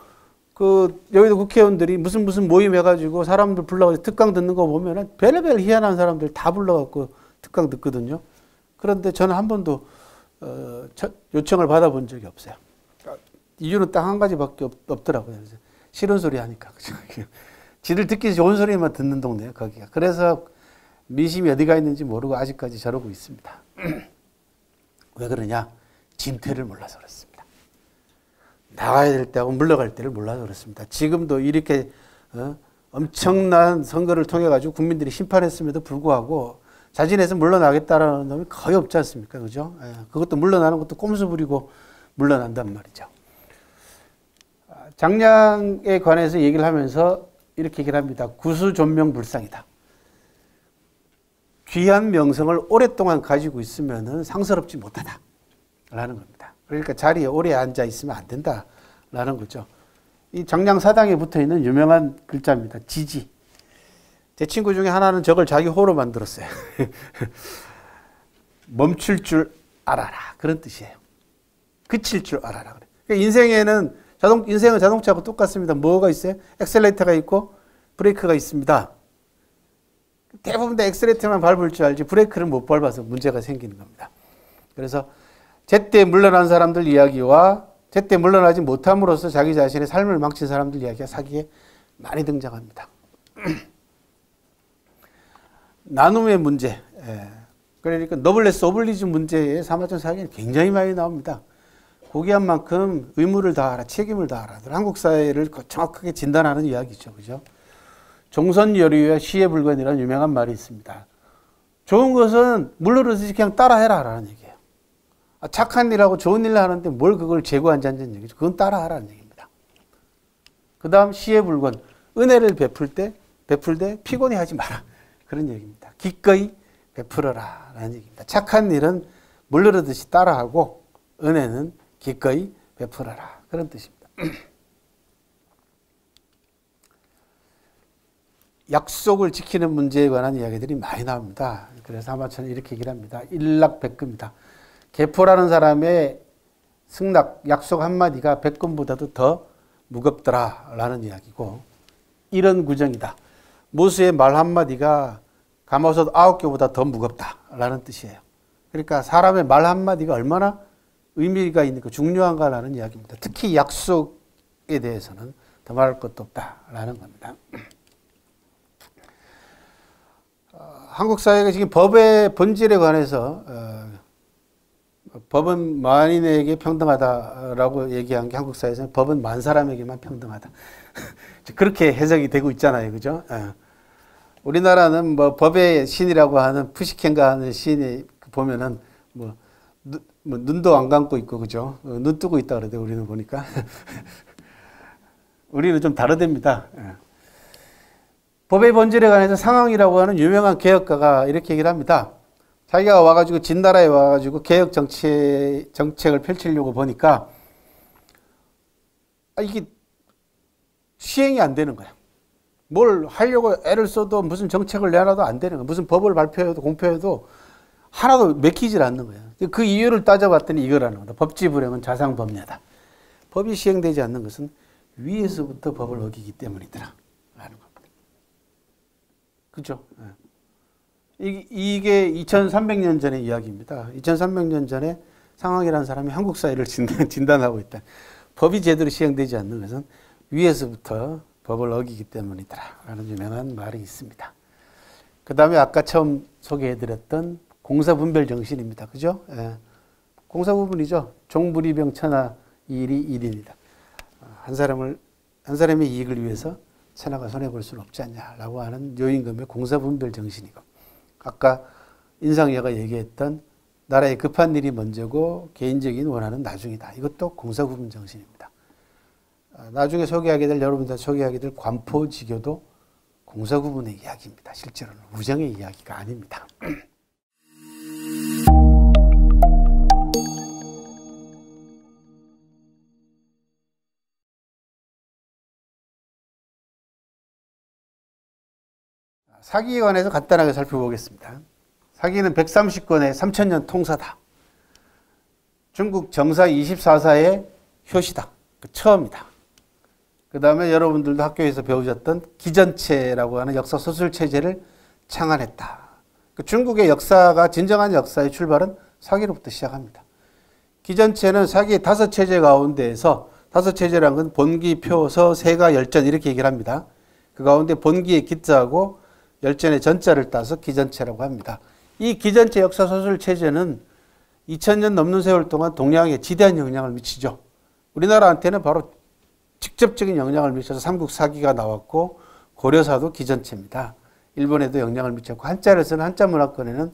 여의도 국회의원들이 무슨 모임 해가지고 사람들 불러가지고 특강 듣는 거 보면은 별의별 희한한 사람들 다 불러갖고 특강 듣거든요. 그런데 저는 한 번도 요청을 받아본 적이 없어요. 이유는 딱 한 가지밖에 없더라고요. 싫은 소리 하니까. 지들 듣기 좋은 소리만 듣는 동네예요, 거기가. 그래서 민심이 어디가 있는지 모르고 아직까지 저러고 있습니다. 왜 그러냐? 진퇴를 몰라서 그렇습니다. 나가야 될 때하고 물러갈 때를 몰라서 그렇습니다. 지금도 이렇게 엄청난 선거를 통해 가지고 국민들이 심판했음에도 불구하고 자진해서 물러나겠다라는 놈이 거의 없지 않습니까? 그죠? 그것도 물러나는 것도 꼼수 부리고 물러난단 말이죠. 장량에 관해서 얘기를 하면서 이렇게 얘기를 합니다. 구수존명불상이다. 귀한 명성을 오랫동안 가지고 있으면 상스럽지 못하다라는 겁니다. 그러니까 자리에 오래 앉아 있으면 안 된다라는 거죠. 이 장량 사당에 붙어 있는 유명한 글자입니다. 지지. 제 친구 중에 하나는 저걸 자기 호로 만들었어요. 멈출 줄 알아라. 그런 뜻이에요. 그칠 줄 알아라. 그러니까 인생은 자동차하고 똑같습니다. 뭐가 있어요? 엑셀레이터가 있고 브레이크가 있습니다. 대부분 다 엑셀레이터만 밟을 줄 알지 브레이크를 못 밟아서 문제가 생기는 겁니다. 그래서 제때 물러난 사람들 이야기와 제때 물러나지 못함으로써 자기 자신의 삶을 망친 사람들 이야기가 사기에 많이 등장합니다. 나눔의 문제, 그러니까 노블레스 오블리주 문제의 사마천 사기는 굉장히 많이 나옵니다. 고귀한 만큼 의무를 다하라, 책임을 다하라. 한국 사회를 정확하게 진단하는 이야기죠. 그죠? 종선여류와 시혜불건이라는 유명한 말이 있습니다. 좋은 것은 물러르듯이 그냥 따라해라 라는 얘기예요. 착한 일하고 좋은 일을 하는데 뭘 그걸 재고한다는 얘기죠. 그건 따라하라는 얘기입니다. 그 다음 시혜불건, 은혜를 베풀 때 피곤해 하지 마라. 그런 얘기입니다. 기꺼이 베풀어라 라는 얘기입니다. 착한 일은 물러르듯이 따라하고 은혜는 기꺼이 베풀어라. 그런 뜻입니다. 약속을 지키는 문제에 관한 이야기들이 많이 나옵니다. 그래서 사마천은 이렇게 얘기를 합니다. 일락백금이다. 계포라는 사람의 승낙, 약속 한마디가 백금보다도 더 무겁더라라는 이야기고, 이런 구정이다. 모수의 말 한마디가 가마솥 9개보다 더 무겁다라는 뜻이에요. 그러니까 사람의 말 한마디가 얼마나 의미가 있는가, 중요한가라는 이야기입니다. 특히 약속에 대해서는 더 말할 것도 없다라는 겁니다. 한국 사회가 지금 법의 본질에 관해서 법은 만인에게 평등하다라고 얘기한 게 한국 사회에서는 법은 만 사람에게만 평등하다. 그렇게 해석이 되고 있잖아요. 그죠? 우리나라는 법의 신이라고 하는 푸시켄가 하는 신이 보면은 눈도 안 감고 있고, 그죠? 눈 뜨고 있다 그러대, 우리는 보니까. 우리는 좀 다르답니다. 법의 본질에 관해서 상황이라고 하는 유명한 개혁가가 이렇게 얘기를 합니다. 자기가 와가지고 진나라에 와가지고 개혁 정책을 펼치려고 보니까 이게 시행이 안 되는 거야. 뭘 하려고 애를 써도 무슨 정책을 내놔도 안 되는 거야. 무슨 법을 발표해도 공표해도 하나도 맥히질 않는 거예요. 그 이유를 따져봤더니 이거라는 겁니다. 법치 불행은 자상법례다. 법이 시행되지 않는 것은 위에서부터 법을 어기기 때문이더라 라는 겁니다. 그죠? 이게 2300년 전의 이야기입니다. 2300년 전에 상황이라는 사람이 한국 사회를 진단하고 있다. 법이 제대로 시행되지 않는 것은 위에서부터 법을 어기기 때문이더라 라는 유명한 말이 있습니다. 그 다음에 아까 처음 소개해드렸던 공사분별 정신입니다. 그죠? 예. 공사구분이죠. 종불이병천하 이일이 일입니다. 한 사람의 이익을 위해서 천하가 손해볼 수는 없지 않냐라고 하는 요임금의 공사분별 정신이고, 아까 인상여가 얘기했던 나라에 급한 일이 먼저고 개인적인 원한은 나중이다. 이것도 공사구분 정신입니다. 나중에 소개하게 될, 여러분들 소개하게 될 관포지교도 공사구분의 이야기입니다. 실제로는 우정의 이야기가 아닙니다. 사기에 관해서 간단하게 살펴보겠습니다. 사기는 130권의 3000년 통사다. 중국 정사 24사의 효시다. 처음이다. 그 다음에 여러분들도 학교에서 배우셨던 기전체라고 하는 역사 소설 체제를 창안했다. 중국의 역사가, 진정한 역사의 출발은 사기로부터 시작합니다. 기전체는 사기의 5체제 가운데에서, 5체제라는 건 본기, 표서, 세가, 열전 이렇게 얘기를 합니다. 그 가운데 본기의 기자하고 열전의 전자를 따서 기전체라고 합니다. 이 기전체 역사 소설 체제는 2000년 넘는 세월 동안 동양에 지대한 영향을 미치죠. 우리나라한테는 바로 직접적인 영향을 미쳐서 삼국 사기가 나왔고, 고려사도 기전체입니다. 일본에도 영향을 미쳤고, 한자를 쓰는 한자 문화권에는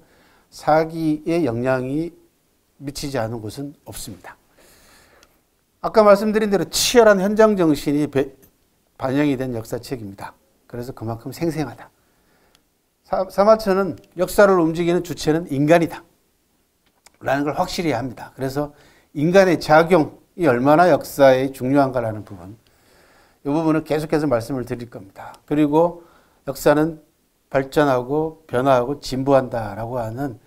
사기의 영향이 미치지 않은 곳은 없습니다. 아까 말씀드린 대로 치열한 현장 정신이 반영이 된 역사책입니다. 그래서 그만큼 생생하다. 사마천은 역사를 움직이는 주체는 인간이다 라는 걸 확실히 합니다. 그래서 인간의 작용이 얼마나 역사에 중요한가라는 부분, 이 부분은 계속해서 말씀을 드릴 겁니다. 그리고 역사는 발전하고 변화하고 진보한다라고 하는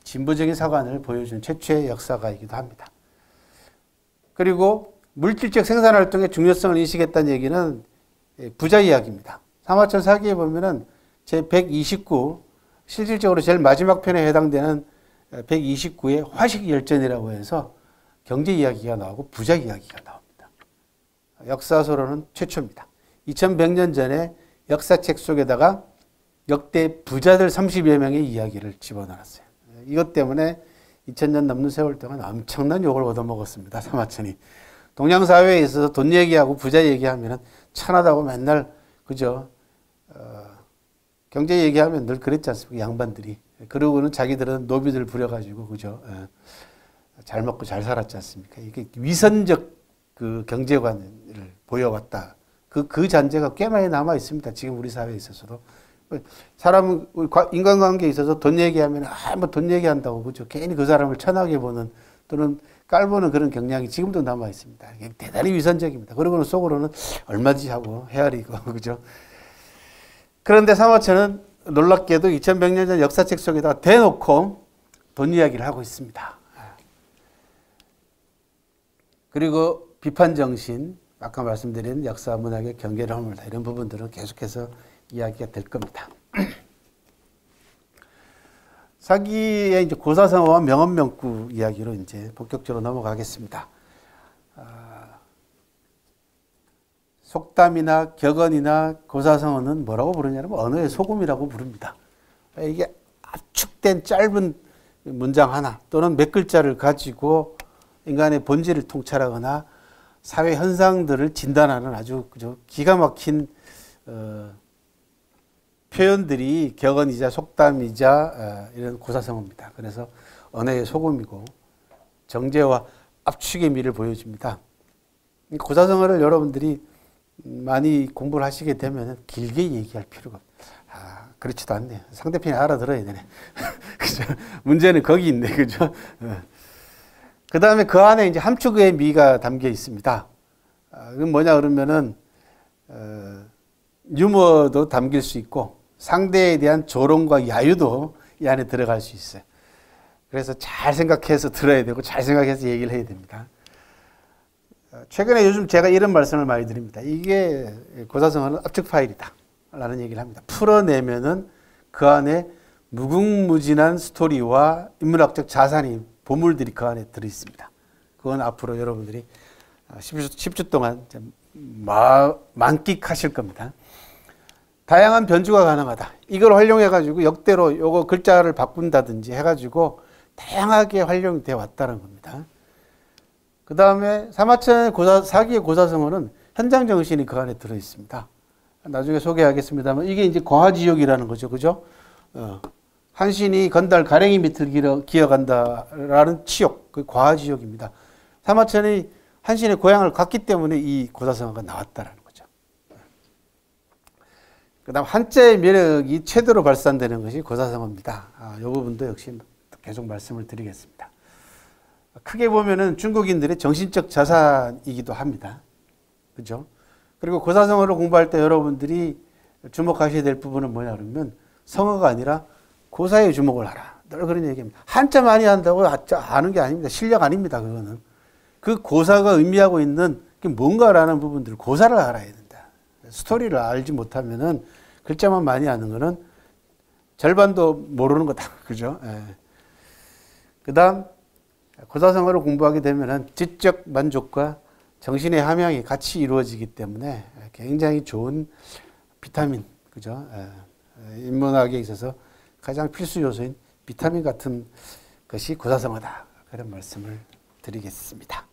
진보적인 사관을 보여준 최초의 역사가이기도 합니다. 그리고 물질적 생산활동의 중요성을 인식했다는 얘기는 부자 이야기입니다. 사마천 사기에 보면은 제129, 실질적으로 제일 마지막 편에 해당되는 129의 화식열전이라고 해서 경제 이야기가 나오고 부자 이야기가 나옵니다. 역사서로는 최초입니다. 2100년 전에 역사책 속에다가 역대 부자들 30여 명의 이야기를 집어넣었어요. 이것 때문에 2000년 넘는 세월 동안 엄청난 욕을 얻어먹었습니다. 사마천이. 동양사회에 있어서 돈 얘기하고 부자 얘기하면 천하다고 맨날, 그죠? 경제 얘기하면 늘 그랬지 않습니까? 양반들이. 그러고는 자기들은 노비들 부려가지고, 그죠? 잘 먹고 잘 살았지 않습니까? 이게 위선적 그 경제관을 보여왔다. 그 잔재가 꽤 많이 남아 있습니다. 지금 우리 사회에 있어서도. 사람은 인간관계에 있어서 돈 얘기하면, 뭐 돈 얘기한다고, 그죠? 괜히 그 사람을 천하게 보는 또는 깔보는 그런 경향이 지금도 남아 있습니다. 대단히 위선적입니다. 그러고는 속으로는 얼마지 하고 헤아리고, 그죠? 그런데 사마천은 놀랍게도 2100년 전 역사책 속에다가 대놓고 돈 이야기를 하고 있습니다. 그리고 비판정신, 아까 말씀드린 역사 문학의 경계를 허물다, 이런 부분들은 계속해서 이야기가 될 겁니다. 사기의 이제 고사성어와 명언명구 이야기로 이제 본격적으로 넘어가겠습니다. 속담이나 격언이나 고사성어는 뭐라고 부르냐면 언어의 소금이라고 부릅니다. 이게 압축된 짧은 문장 하나 또는 몇 글자를 가지고 인간의 본질을 통찰하거나 사회 현상들을 진단하는 아주 기가 막힌 표현들이 격언이자 속담이자 이런 고사성어입니다. 그래서 언어의 소금이고 정제와 압축의 미를 보여줍니다. 고사성어를 여러분들이 많이 공부를 하시게 되면 길게 얘기할 필요가 없어요. 그렇지도 않네. 상대편이 알아들어야 되네. 그죠? 문제는 거기 있네. 그죠? 그 다음에 그 안에 이제 함축의 미가 담겨 있습니다. 그건 뭐냐 그러면은, 유머도 담길 수 있고, 상대에 대한 조롱과 야유도 이 안에 들어갈 수 있어요. 그래서 잘 생각해서 들어야 되고 잘 생각해서 얘기를 해야 됩니다. 최근에 요즘 제가 이런 말씀을 많이 드립니다. 이게 고사성어는 압축 파일이다 라는 얘기를 합니다. 풀어내면은 그 안에 무궁무진한 스토리와 인문학적 자산이 보물들이 그 안에 들어있습니다. 그건 앞으로 여러분들이 10주 동안 만끽하실 겁니다. 다양한 변주가 가능하다. 이걸 활용해 가지고 역대로 요거 글자를 바꾼다든지 해가지고 다양하게 활용되어 왔다는 겁니다. 그 다음에 사마천의 사기의 고사성어는 현장 정신이 그 안에 들어 있습니다. 나중에 소개하겠습니다만 이게 이제 과지욕이라는 거죠, 그죠? 한신이 건달 가랭이 밑을 기어간다라는 치욕, 그 과지욕입니다. 사마천이 한신의 고향을 갔기 때문에 이 고사성어가 나왔다라는 거죠. 그 다음 한자의 매력이 최대로 발산되는 것이 고사성어입니다. 이 부분도 역시 계속 말씀을 드리겠습니다. 크게 보면은 중국인들의 정신적 자산이기도 합니다. 그죠? 그리고 고사성어를 공부할 때 여러분들이 주목하셔야 될 부분은 뭐냐 그러면 성어가 아니라 고사에 주목을 하라. 늘 그런 얘기입니다. 한자 많이 한다고 아는 게 아닙니다. 실력 아닙니다. 그거는. 그 고사가 의미하고 있는 게 뭔가라는 부분들을 고사를 알아야 된다. 스토리를 알지 못하면은 글자만 많이 아는 거는 절반도 모르는 거다. 그죠? 예. 그 다음, 고사성어를 공부하게 되면은 지적 만족과 정신의 함양이 같이 이루어지기 때문에 굉장히 좋은 비타민, 그죠? 예. 인문학에 있어서 가장 필수 요소인 비타민 같은 것이 고사성어다. 그런 말씀을 드리겠습니다.